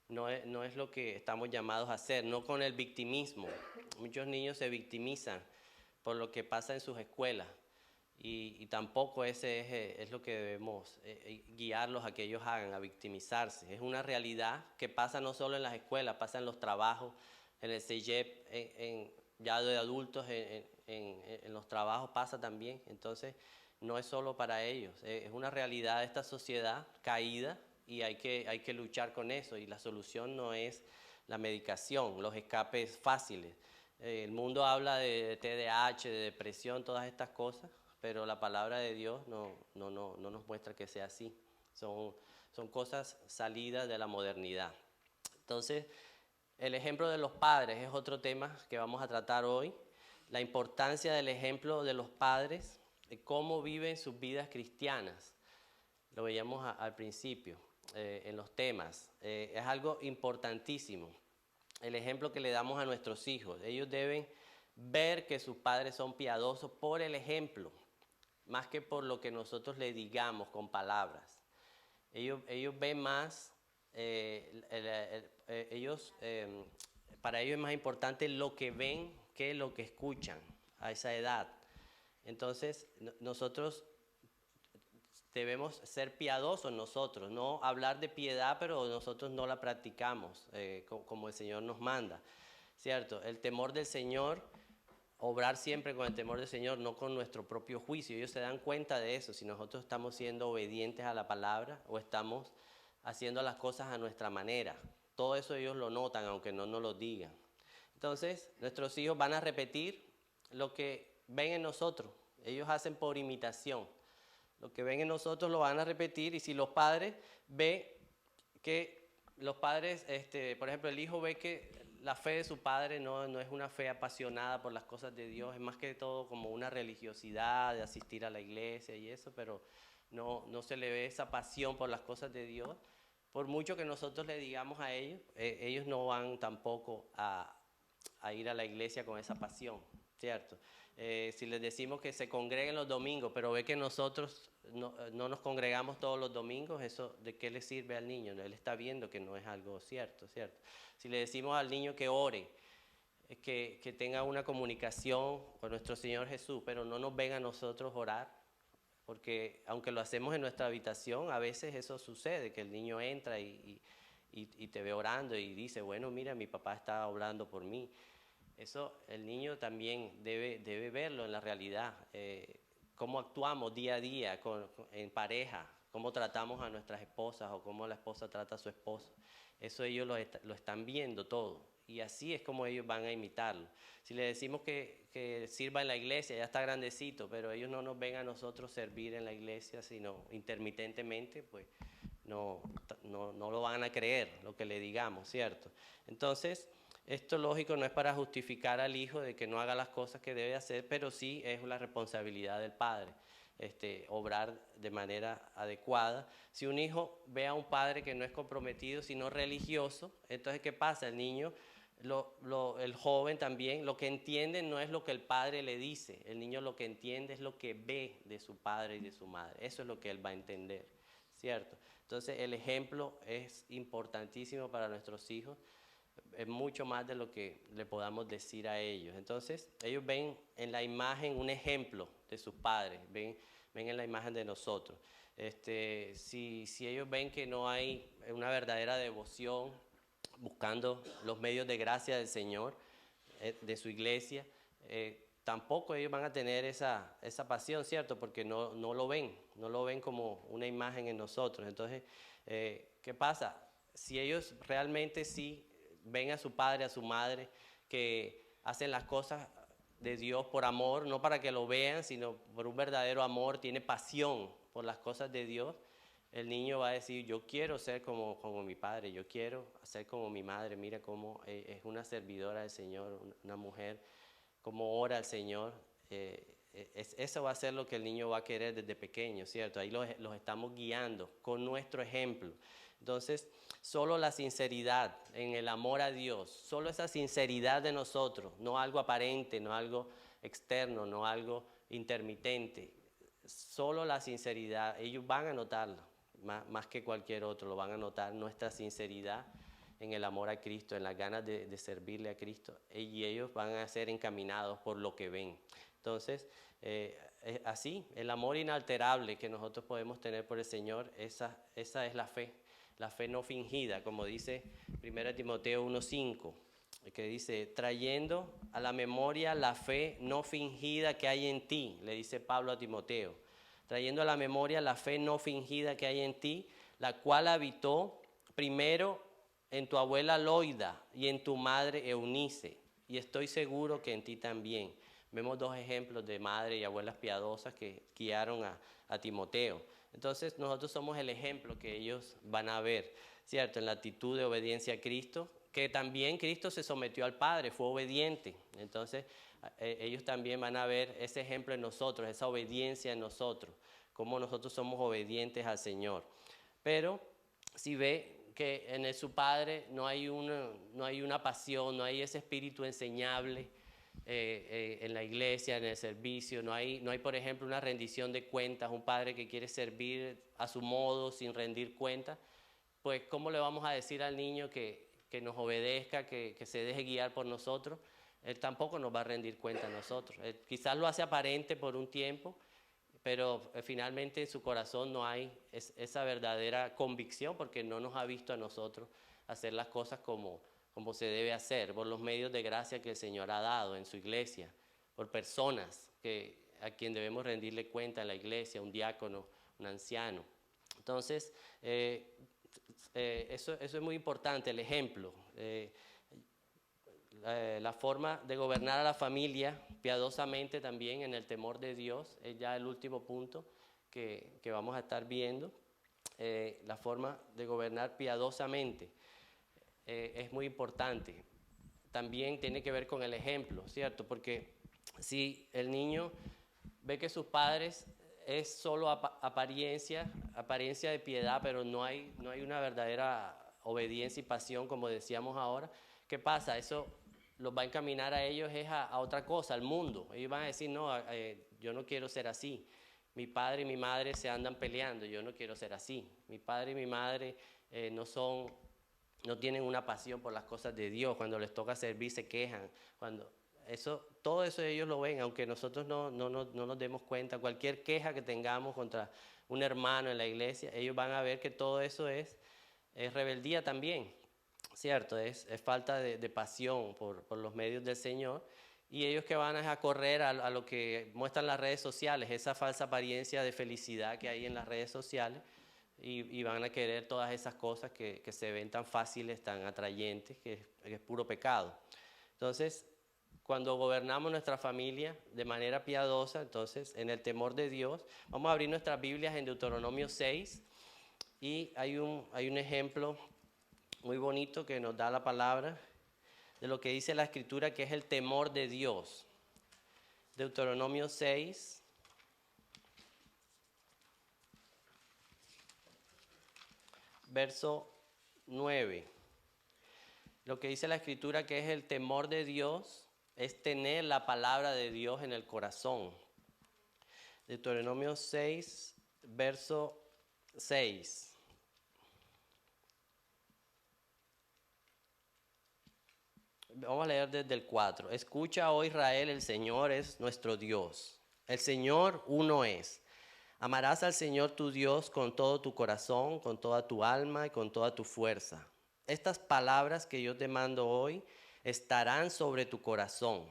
No es lo que estamos llamados a hacer, no con el victimismo. Muchos niños se victimizan por lo que pasa en sus escuelas. Y tampoco ese es lo que debemos guiarlos a que ellos hagan, a victimizarse. Es una realidad que pasa no solo en las escuelas, pasa en los trabajos, en el CEGEP, ya de adultos, en los trabajos pasa también. Entonces, no es solo para ellos, es una realidad de esta sociedad caída y hay que luchar con eso. Y la solución no es la medicación, los escapes fáciles. El mundo habla de TDAH, de depresión, todas estas cosas, pero la palabra de Dios no nos muestra que sea así. Son cosas salidas de la modernidad. Entonces, el ejemplo de los padres es otro tema que vamos a tratar hoy. La importancia del ejemplo de los padres, de cómo viven sus vidas cristianas. Lo veíamos al principio en los temas. Es algo importantísimo. El ejemplo que le damos a nuestros hijos. Ellos deben ver que sus padres son piadosos por el ejemplo, más que por lo que nosotros le digamos con palabras. Ellos ven más, para ellos es más importante lo que ven que lo que escuchan a esa edad. Entonces, nosotros debemos ser piadosos nosotros, no hablar de piedad, pero nosotros no la practicamos como el Señor nos manda, ¿cierto? El temor del Señor, obrar siempre con el temor del Señor, no con nuestro propio juicio. Ellos se dan cuenta de eso, si nosotros estamos siendo obedientes a la palabra o estamos haciendo las cosas a nuestra manera. Todo eso ellos lo notan, aunque no nos lo digan. Entonces, nuestros hijos van a repetir lo que ven en nosotros. Ellos hacen por imitación. Lo que ven en nosotros lo van a repetir, y si los padres ven que los padres, por ejemplo, el hijo ve que la fe de su padre no es una fe apasionada por las cosas de Dios, es más que todo como una religiosidad de asistir a la iglesia y eso, pero no se le ve esa pasión por las cosas de Dios. Por mucho que nosotros le digamos a ellos, ellos no van tampoco a ir a la iglesia con esa pasión, ¿cierto? Si les decimos que se congreguen los domingos, pero ve que nosotros no nos congregamos todos los domingos, ¿eso de qué le sirve al niño? Él está viendo que no es algo cierto, ¿cierto? Si le decimos al niño que ore, que tenga una comunicación con nuestro Señor Jesús, pero no nos ven a nosotros orar, porque aunque lo hacemos en nuestra habitación, a veces eso sucede, que el niño entra y te ve orando y dice, bueno, mira, mi papá está orando por mí. Eso el niño también debe verlo en la realidad, cómo actuamos día a día en pareja, cómo tratamos a nuestras esposas o cómo la esposa trata a su esposo. Eso ellos lo están viendo todo, y así es como ellos van a imitarlo. Si le decimos que sirva en la iglesia, ya está grandecito, pero ellos no nos ven a nosotros servir en la iglesia, sino intermitentemente, pues no lo van a creer lo que le digamos, ¿cierto? Entonces, esto lógico no es para justificar al hijo de que no haga las cosas que debe hacer, pero sí es la responsabilidad del padre, obrar de manera adecuada. Si un hijo ve a un padre que no es comprometido, sino religioso, entonces ¿qué pasa? El niño, el joven también, lo que entiende no es lo que el padre le dice, el niño lo que entiende es lo que ve de su padre y de su madre, eso es lo que él va a entender, ¿cierto? Entonces el ejemplo es importantísimo para nuestros hijos, es mucho más de lo que le podamos decir a ellos. Entonces ellos ven en la imagen un ejemplo de sus padres, ven en la imagen de nosotros. Si ellos ven que no hay una verdadera devoción, buscando los medios de gracia del Señor, de su iglesia, tampoco ellos van a tener esa pasión, ¿cierto? Porque no lo ven como una imagen en nosotros. Entonces, ¿qué pasa? Si ellos realmente sí ven a su padre, a su madre, que hacen las cosas de Dios por amor, no para que lo vean, sino por un verdadero amor, tiene pasión por las cosas de Dios, el niño va a decir, yo quiero ser como mi padre, yo quiero ser como mi madre, mira cómo es una servidora del Señor, una mujer, cómo ora al Señor. Eso va a ser lo que el niño va a querer desde pequeño, ¿cierto? Ahí los estamos guiando con nuestro ejemplo. Entonces, solo la sinceridad en el amor a Dios, solo esa sinceridad de nosotros, no algo aparente, no algo externo, no algo intermitente, solo la sinceridad, ellos van a notarlo, más que cualquier otro, lo van a notar, nuestra sinceridad en el amor a Cristo, en las ganas de servirle a Cristo, y ellos van a ser encaminados por lo que ven. Entonces, así, el amor inalterable que nosotros podemos tener por el Señor, esa es la fe no fingida, como dice 1 Timoteo 1:5, que dice, trayendo a la memoria la fe no fingida que hay en ti, le dice Pablo a Timoteo, trayendo a la memoria la fe no fingida que hay en ti, la cual habitó primero en tu abuela Loida y en tu madre Eunice, y estoy seguro que en ti también. Vemos dos ejemplos de madre y abuelas piadosas que guiaron a Timoteo. Entonces nosotros somos el ejemplo que ellos van a ver, ¿cierto? En la actitud de obediencia a Cristo, que también Cristo se sometió al Padre, fue obediente. Entonces ellos también van a ver ese ejemplo en nosotros, esa obediencia en nosotros, cómo nosotros somos obedientes al Señor. Pero si ve que en su Padre no hay una pasión, no hay ese espíritu enseñable, en la iglesia, en el servicio, no hay, por ejemplo, una rendición de cuentas, un padre que quiere servir a su modo sin rendir cuentas, pues ¿cómo le vamos a decir al niño que nos obedezca, que se deje guiar por nosotros? Él tampoco nos va a rendir cuenta a nosotros. Él quizás lo hace aparente por un tiempo, pero finalmente en su corazón no hay esa verdadera convicción, porque no nos ha visto a nosotros hacer las cosas como se debe hacer, por los medios de gracia que el Señor ha dado en su iglesia, por personas a quien debemos rendirle cuenta en la iglesia, un diácono, un anciano. Entonces, eso es muy importante, el ejemplo. La forma de gobernar a la familia piadosamente también en el temor de Dios es ya el último punto, que vamos a estar viendo, la forma de gobernar piadosamente es muy importante. También tiene que ver con el ejemplo, ¿cierto? Porque si el niño ve que sus padres es solo apariencia de piedad, pero no hay una verdadera obediencia y pasión, como decíamos ahora, ¿qué pasa? Eso los va a encaminar a ellos a otra cosa, al mundo. Ellos van a decir, no, yo no quiero ser así. Mi padre y mi madre se andan peleando, yo no quiero ser así. Mi padre y mi madre no tienen una pasión por las cosas de Dios. Cuando les toca servir se quejan. Todo eso ellos lo ven, aunque nosotros no nos demos cuenta. Cualquier queja que tengamos contra un hermano en la iglesia, ellos van a ver que todo eso es rebeldía también, ¿cierto? Es falta de pasión por los medios del Señor. Y ellos que van a correr a lo que muestran las redes sociales, esa falsa apariencia de felicidad que hay en las redes sociales, y van a querer todas esas cosas que se ven tan fáciles, tan atrayentes, que es puro pecado. Entonces, cuando gobernamos nuestra familia de manera piadosa, entonces, en el temor de Dios, vamos a abrir nuestras Biblias en Deuteronomio 6, y hay un ejemplo muy bonito que nos da la palabra de lo que dice la Escritura, que es el temor de Dios. Deuteronomio 6. Verso 9. Lo que dice la Escritura, que es el temor de Dios, es tener la palabra de Dios en el corazón. Deuteronomio 6, verso 6. Vamos a leer desde el 4. Escucha, oh Israel, el Señor es nuestro Dios. El Señor uno es. Amarás al Señor tu Dios con todo tu corazón, con toda tu alma y con toda tu fuerza. Estas palabras que yo te mando hoy estarán sobre tu corazón.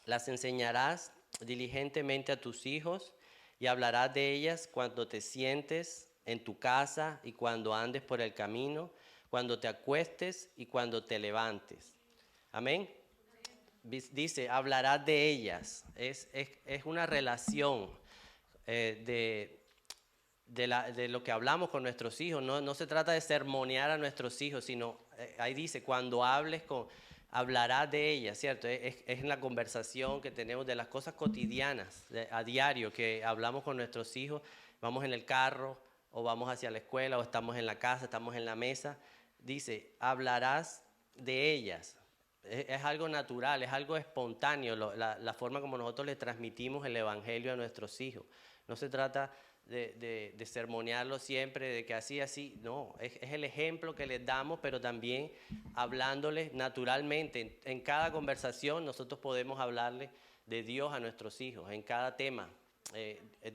Las enseñarás diligentemente a tus hijos y hablarás de ellas cuando te sientes en tu casa y cuando andes por el camino, cuando te acuestes y cuando te levantes. Amén. Dice, hablarás de ellas. Es una relación de lo que hablamos con nuestros hijos. No se trata de sermonear a nuestros hijos, sino ahí dice, cuando hablarás de ellas, ¿cierto? Es en la conversación que tenemos de las cosas cotidianas, a diario, que hablamos con nuestros hijos. Vamos en el carro, o vamos hacia la escuela, o estamos en la casa, estamos en la mesa. Dice, hablarás de ellas. Es algo natural, es algo espontáneo, la forma como nosotros le transmitimos el evangelio a nuestros hijos. No se trata de sermonearlo siempre, de que así, no, es el ejemplo que les damos, pero también hablándoles naturalmente. En cada conversación nosotros podemos hablarle de Dios a nuestros hijos, en cada tema.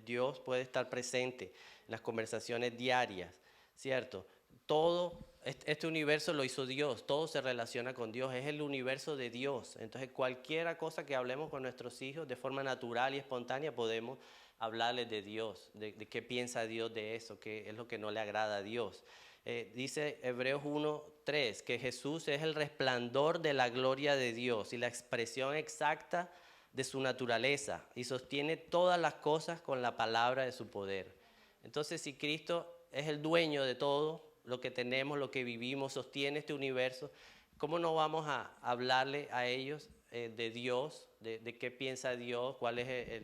Dios puede estar presente en las conversaciones diarias, ¿cierto? Todo este universo lo hizo Dios, todo se relaciona con Dios, es el universo de Dios. Entonces cualquier cosa que hablemos con nuestros hijos de forma natural y espontánea podemos hablarles de Dios, de qué piensa Dios de eso, qué es lo que no le agrada a Dios. Dice Hebreos 1:3 que Jesús es el resplandor de la gloria de Dios y la expresión exacta de su naturaleza, y sostiene todas las cosas con la palabra de su poder. Entonces, si Cristo es el dueño de todo lo que tenemos, lo que vivimos, sostiene este universo, ¿cómo no vamos a hablarle a ellos de Dios, de qué piensa Dios, cuál es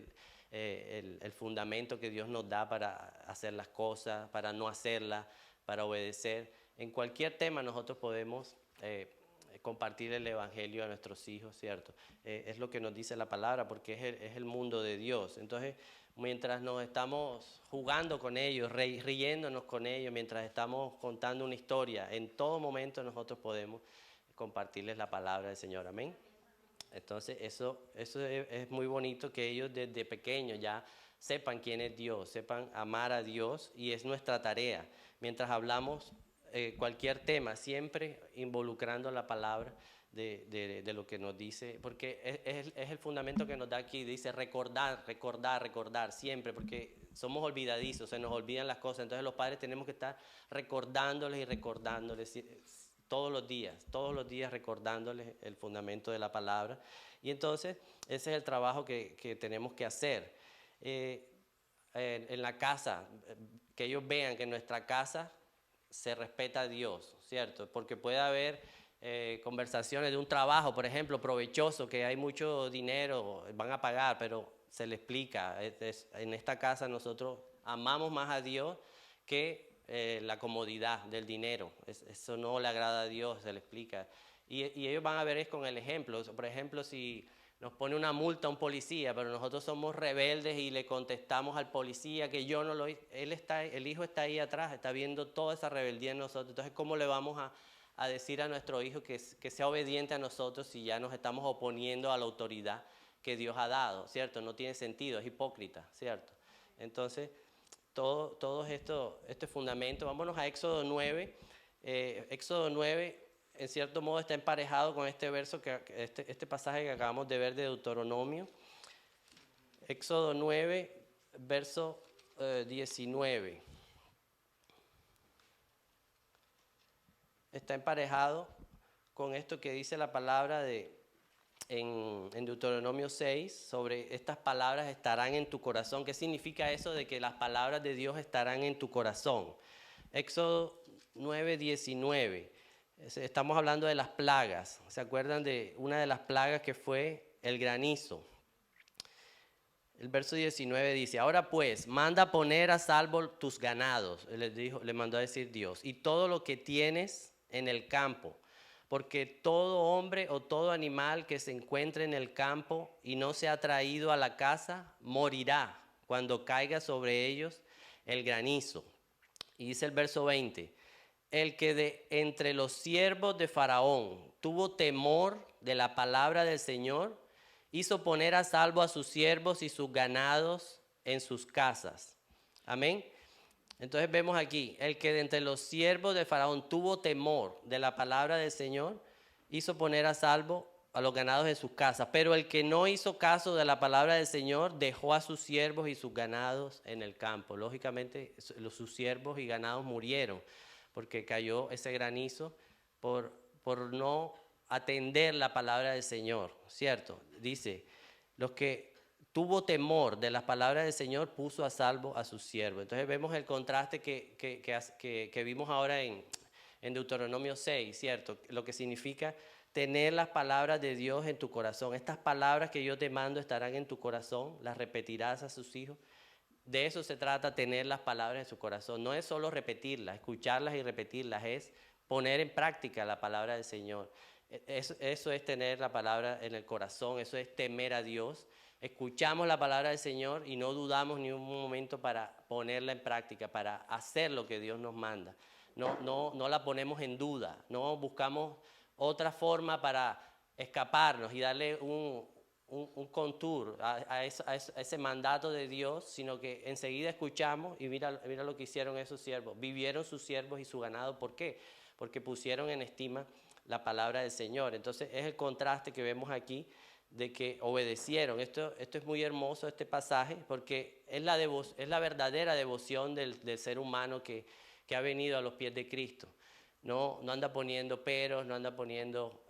el fundamento que Dios nos da para hacer las cosas, para no hacerlas, para obedecer? En cualquier tema nosotros podemos compartir el evangelio a nuestros hijos, ¿cierto? Es lo que nos dice la palabra, porque es el mundo de Dios. Entonces, mientras nos estamos jugando con ellos, riéndonos con ellos, mientras estamos contando una historia, en todo momento nosotros podemos compartirles la palabra del Señor. Amén. Entonces, eso es muy bonito, que ellos desde pequeños ya sepan quién es Dios, sepan amar a Dios, y es nuestra tarea. Mientras hablamos cualquier tema, siempre involucrando la palabra de lo que nos dice, porque es el fundamento que nos da aquí. Dice recordar siempre, porque somos olvidadizos, se nos olvidan las cosas. Entonces los padres tenemos que estar recordándoles y recordándoles todos los días recordándoles el fundamento de la palabra. Y entonces ese es el trabajo que tenemos que hacer. en la casa, que ellos vean que en nuestra casa se respeta a Dios, ¿cierto? Porque puede haber conversaciones de un trabajo, por ejemplo, provechoso, que hay mucho dinero, van a pagar, pero se le explica. En esta casa nosotros amamos más a Dios que la comodidad del dinero. Eso no le agrada a Dios, se le explica. Y ellos van a ver es con el ejemplo. Por ejemplo, si nos pone una multa a un policía, pero nosotros somos rebeldes y le contestamos al policía que yo no lo hice, el hijo está ahí atrás, está viendo toda esa rebeldía en nosotros. Entonces, ¿cómo le vamos a decir a nuestro hijo que sea obediente a nosotros si ya nos estamos oponiendo a la autoridad que Dios ha dado, ¿cierto? No tiene sentido, es hipócrita, ¿cierto? Entonces, todo este fundamento, vámonos a Éxodo 9. Éxodo 9, en cierto modo, está emparejado con este verso, este pasaje que acabamos de ver de Deuteronomio. Éxodo 9, verso 19. Está emparejado con esto que dice la palabra en Deuteronomio 6, sobre estas palabras estarán en tu corazón. ¿Qué significa eso de que las palabras de Dios estarán en tu corazón? Éxodo 9, 19. Estamos hablando de las plagas. ¿Se acuerdan de una de las plagas que fue el granizo? El verso 19 dice, ahora pues, manda poner a salvo tus ganados, le mandó a decir Dios, y todo lo que tienes en el campo, porque todo hombre o todo animal que se encuentre en el campo y no sea traído a la casa, morirá cuando caiga sobre ellos el granizo. Y dice el verso 20, el que de entre los siervos de Faraón tuvo temor de la palabra del Señor, hizo poner a salvo a sus siervos y sus ganados en sus casas. Amén. Entonces vemos aquí, el que de entre los siervos de Faraón tuvo temor de la palabra del Señor, hizo poner a salvo a los ganados en sus casas. Pero el que no hizo caso de la palabra del Señor, dejó a sus siervos y sus ganados en el campo. Lógicamente, sus siervos y ganados murieron, porque cayó ese granizo por no atender la palabra del Señor, ¿cierto? Dice, los que tuvo temor de las palabras del Señor puso a salvo a sus siervos. Entonces vemos el contraste que vimos ahora en Deuteronomio 6, ¿cierto? Lo que significa tener las palabras de Dios en tu corazón. Estas palabras que yo te mando estarán en tu corazón, las repetirás a sus hijos. De eso se trata, tener las palabras en su corazón. No es solo repetirlas, escucharlas y repetirlas, es poner en práctica la palabra del Señor. Eso es tener la palabra en el corazón, eso es temer a Dios. Escuchamos la palabra del Señor y no dudamos ni un momento para ponerla en práctica, para hacer lo que Dios nos manda. No la ponemos en duda, no buscamos otra forma para escaparnos y darle un contour a ese mandato de Dios, sino que enseguida escuchamos y mira lo que hicieron esos siervos. Vivieron sus siervos y su ganado. ¿Por qué? Porque pusieron en estima la palabra del Señor. Entonces es el contraste que vemos aquí de que obedecieron. Esto es muy hermoso, este pasaje, porque es la verdadera devoción del ser humano que ha venido a los pies de Cristo. No anda poniendo peros, no anda poniendo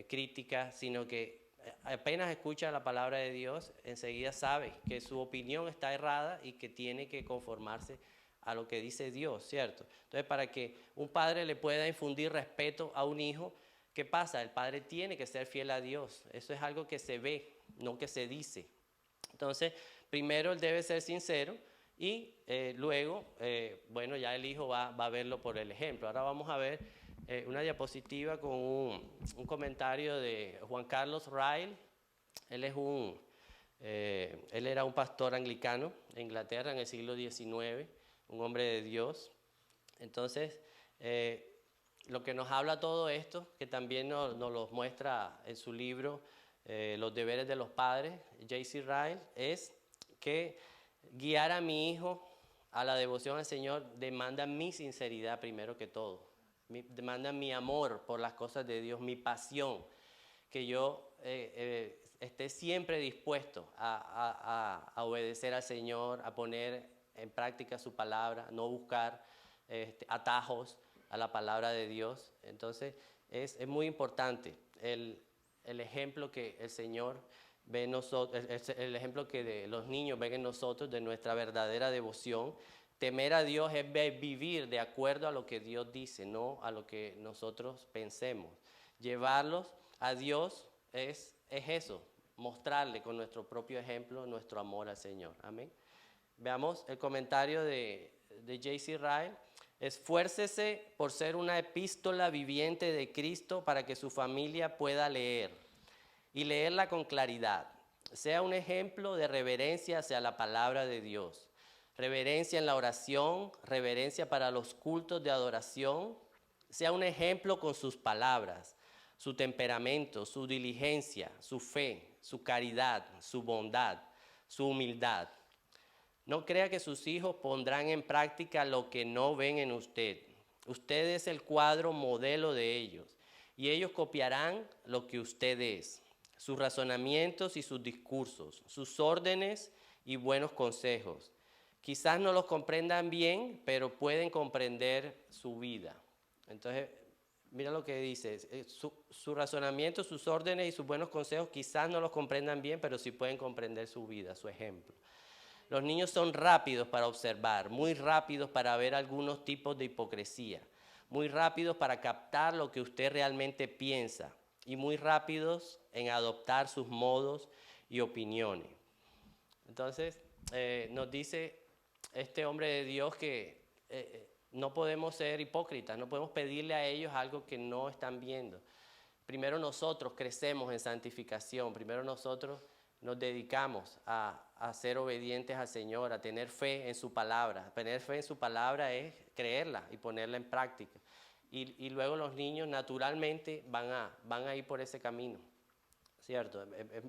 críticas, sino que apenas escucha la palabra de Dios, enseguida sabe que su opinión está errada y que tiene que conformarse a lo que dice Dios, ¿cierto? Entonces, para que un padre le pueda infundir respeto a un hijo, ¿qué pasa? El padre tiene que ser fiel a Dios. Eso es algo que se ve, no que se dice. Entonces, primero él debe ser sincero y luego, bueno, ya el hijo va a verlo por el ejemplo. Ahora vamos a ver una diapositiva con un comentario de Juan Carlos Ryle. Él era un pastor anglicano en Inglaterra en el siglo XIX, un hombre de Dios. Entonces, lo que nos habla todo esto, que también nos lo muestra en su libro Los deberes de los padres, J.C. Ryle, es que guiar a mi hijo a la devoción al Señor demanda mi sinceridad primero que todo. Demanda mi amor por las cosas de Dios, mi pasión, que yo esté siempre dispuesto a obedecer al Señor, a poner en práctica su palabra, no buscar atajos a la palabra de Dios. Entonces es muy importante el ejemplo que el Señor es el ejemplo que los niños ven en nosotros de nuestra verdadera devoción. Temer a Dios es vivir de acuerdo a lo que Dios dice, no a lo que nosotros pensemos. Llevarlos a Dios es eso, mostrarle con nuestro propio ejemplo nuestro amor al Señor. Amén. Veamos el comentario de J.C. Ryle. Esfuércese por ser una epístola viviente de Cristo para que su familia pueda leer y leerla con claridad. Sea un ejemplo de reverencia hacia la palabra de Dios. Reverencia en la oración, reverencia para los cultos de adoración. Sea un ejemplo con sus palabras, su temperamento, su diligencia, su fe, su caridad, su bondad, su humildad. No crea que sus hijos pondrán en práctica lo que no ven en usted. Usted es el cuadro modelo de ellos y ellos copiarán lo que usted es, sus razonamientos y sus discursos, sus órdenes y buenos consejos. Quizás no los comprendan bien, pero pueden comprender su vida. Entonces, mira lo que dice, su razonamiento, sus órdenes y sus buenos consejos quizás no los comprendan bien, pero sí pueden comprender su vida, su ejemplo. Los niños son rápidos para observar, muy rápidos para ver algunos tipos de hipocresía, muy rápidos para captar lo que usted realmente piensa y muy rápidos en adoptar sus modos y opiniones. Entonces, nos dice este hombre de Dios que no podemos ser hipócritas, no podemos pedirle a ellos algo que no están viendo. Primero nosotros crecemos en santificación, primero nosotros nos dedicamos a ser obedientes al Señor, a tener fe en su palabra. Tener fe en su palabra es creerla y ponerla en práctica. Y luego los niños naturalmente van a ir por ese camino, ¿cierto?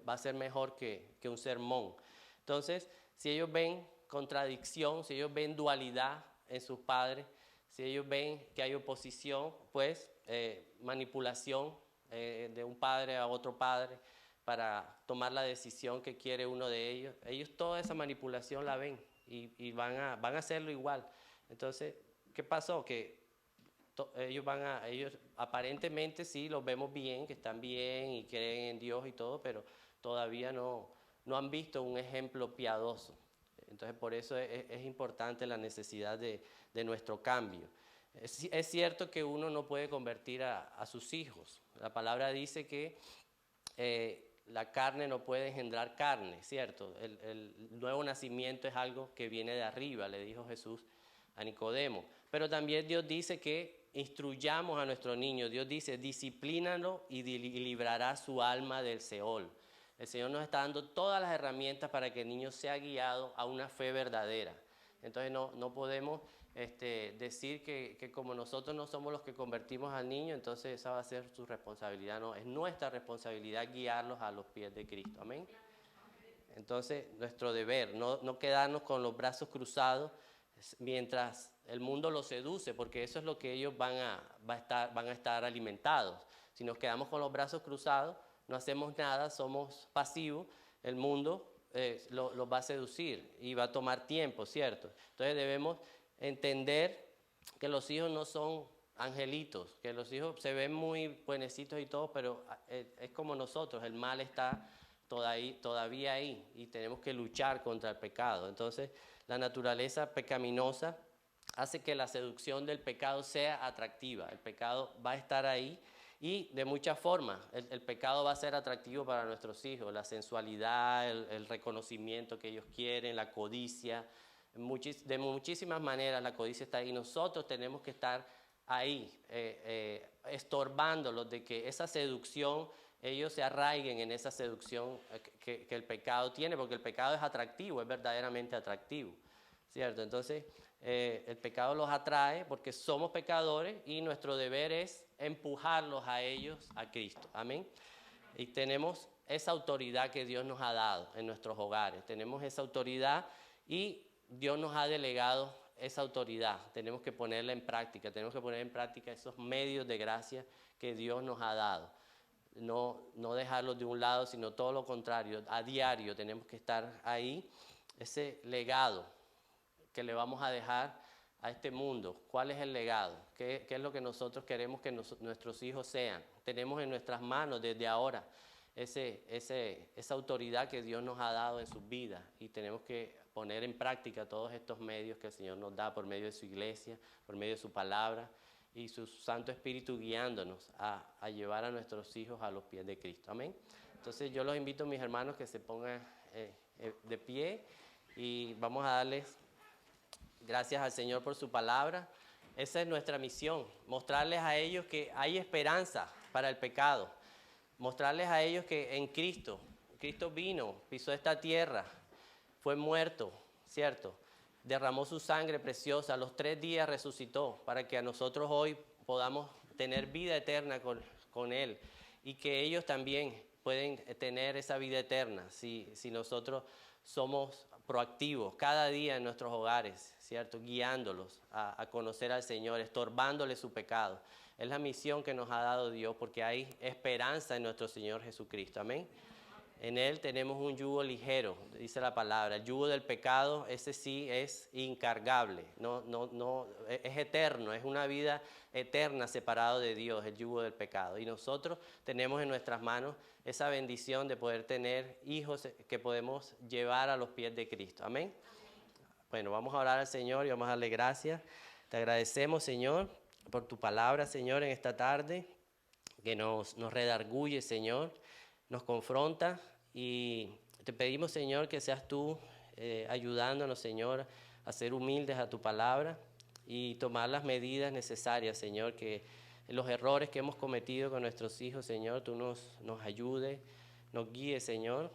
Va a ser mejor que un sermón. Entonces, si ellos ven contradicción, si ellos ven dualidad en sus padres, si ellos ven que hay oposición, pues manipulación de un padre a otro padre para tomar la decisión que quiere uno de ellos, ellos toda esa manipulación la ven y van a hacerlo igual. Entonces, ¿qué pasó? Que ellos aparentemente sí los vemos bien, que están bien y creen en Dios y todo, pero todavía no han visto un ejemplo piadoso. Entonces, por eso es importante la necesidad de nuestro cambio. Es cierto que uno no puede convertir a sus hijos. La palabra dice que la carne no puede engendrar carne, ¿cierto? El nuevo nacimiento es algo que viene de arriba, le dijo Jesús a Nicodemo. Pero también Dios dice que instruyamos a nuestros niños. Dios dice, disciplínalo y librará su alma del Seol. El Señor nos está dando todas las herramientas para que el niño sea guiado a una fe verdadera. Entonces no podemos decir que como nosotros no somos los que convertimos al niño, entonces esa va a ser su responsabilidad. No, es nuestra responsabilidad guiarlos a los pies de Cristo. Amén. Entonces, nuestro deber, no quedarnos con los brazos cruzados mientras el mundo los seduce, porque eso es lo que ellos van a estar alimentados. Si nos quedamos con los brazos cruzados, no hacemos nada, somos pasivos, el mundo los va a seducir y va a tomar tiempo, ¿cierto? Entonces debemos entender que los hijos no son angelitos, que los hijos se ven muy buenecitos y todo, pero es como nosotros, el mal está todavía ahí y tenemos que luchar contra el pecado. Entonces la naturaleza pecaminosa hace que la seducción del pecado sea atractiva, el pecado va a estar ahí. Y de muchas formas, el pecado va a ser atractivo para nuestros hijos, la sensualidad, el reconocimiento que ellos quieren, la codicia, de muchísimas maneras la codicia está ahí. Nosotros tenemos que estar ahí, estorbándolos de que esa seducción, ellos se arraiguen en esa seducción que el pecado tiene, porque el pecado es atractivo, es verdaderamente atractivo, ¿cierto? Entonces, el pecado los atrae porque somos pecadores y nuestro deber es empujarlos a ellos a Cristo. Amén. Y tenemos esa autoridad que Dios nos ha dado en nuestros hogares. Tenemos esa autoridad y Dios nos ha delegado esa autoridad. Tenemos que ponerla en práctica. Tenemos que poner en práctica esos medios de gracia que Dios nos ha dado. No dejarlos de un lado, sino todo lo contrario. A diario tenemos que estar ahí. Ese legado que le vamos a dejar a este mundo. ¿Cuál es el legado? ¿Qué es lo que nosotros queremos que nuestros hijos sean? Tenemos en nuestras manos desde ahora esa autoridad que Dios nos ha dado en sus vidas, y tenemos que poner en práctica todos estos medios que el Señor nos da por medio de su iglesia, por medio de su palabra y su Santo Espíritu guiándonos a llevar a nuestros hijos a los pies de Cristo. Amén. Entonces yo los invito, mis hermanos, que se pongan de pie y vamos a darles gracias al Señor por su palabra. Esa es nuestra misión, mostrarles a ellos que hay esperanza para el pecado, mostrarles a ellos que en Cristo vino, pisó esta tierra, fue muerto, ¿cierto? Derramó su sangre preciosa, a los 3 días resucitó para que a nosotros hoy podamos tener vida eterna con Él, y que ellos también pueden tener esa vida eterna si nosotros somos proactivos cada día en nuestros hogares, ¿cierto? Guiándolos a conocer al Señor, estorbándoles su pecado. Es la misión que nos ha dado Dios, porque hay esperanza en nuestro Señor Jesucristo. Amén. En Él tenemos un yugo ligero, dice la palabra. El yugo del pecado, ese sí es incargable, es eterno, es una vida eterna separado de Dios, el yugo del pecado. Y nosotros tenemos en nuestras manos esa bendición de poder tener hijos que podemos llevar a los pies de Cristo. Amén. Bueno, vamos a orar al Señor y vamos a darle gracias. Te agradecemos, Señor, por tu palabra, Señor, en esta tarde, que nos redarguye, Señor, nos confronta, y te pedimos, Señor, que seas tú ayudándonos, Señor, a ser humildes a tu palabra y tomar las medidas necesarias, Señor, que los errores que hemos cometido con nuestros hijos, Señor, tú nos ayudes, nos guíes, Señor,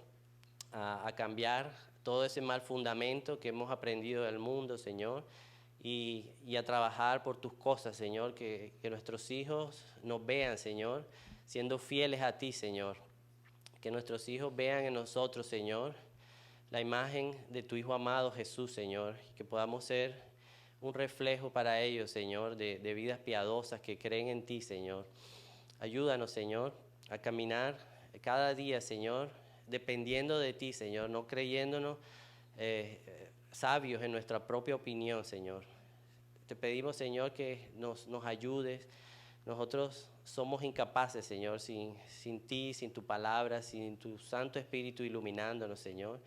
a cambiar todo ese mal fundamento que hemos aprendido del mundo, Señor, y a trabajar por tus cosas, Señor, que nuestros hijos nos vean, Señor, siendo fieles a ti, Señor. Que nuestros hijos vean en nosotros, Señor, la imagen de tu Hijo amado Jesús, Señor, que podamos ser un reflejo para ellos, Señor, de vidas piadosas que creen en ti, Señor. Ayúdanos, Señor, a caminar cada día, Señor, dependiendo de ti, Señor, no creyéndonos sabios en nuestra propia opinión, Señor. Te pedimos, Señor, que nos ayudes. Nosotros somos incapaces, Señor, sin ti, sin tu palabra, sin tu Santo Espíritu iluminándonos, Señor.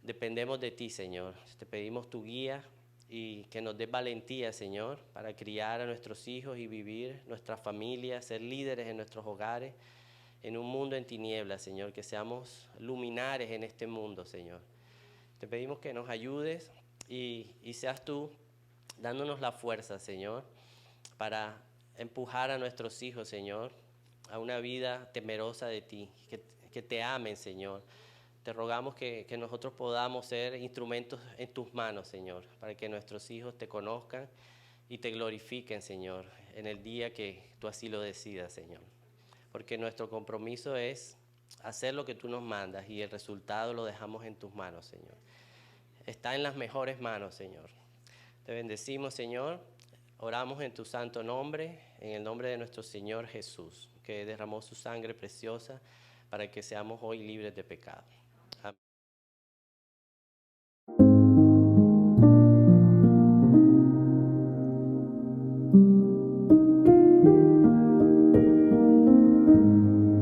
Dependemos de ti, Señor. Te pedimos tu guía y que nos des valentía, Señor, para criar a nuestros hijos y vivir nuestra familia, ser líderes en nuestros hogares, en un mundo en tinieblas, Señor, que seamos luminares en este mundo, Señor. Te pedimos que nos ayudes y seas tú dándonos la fuerza, Señor, para empujar a nuestros hijos, Señor, a una vida temerosa de ti, que te amen, Señor. Te rogamos que nosotros podamos ser instrumentos en tus manos, Señor, para que nuestros hijos te conozcan y te glorifiquen, Señor, en el día que tú así lo decidas, Señor. Porque nuestro compromiso es hacer lo que tú nos mandas y el resultado lo dejamos en tus manos, Señor. Está en las mejores manos, Señor. Te bendecimos, Señor. Oramos en tu santo nombre, en el nombre de nuestro Señor Jesús, que derramó su sangre preciosa para que seamos hoy libres de pecado.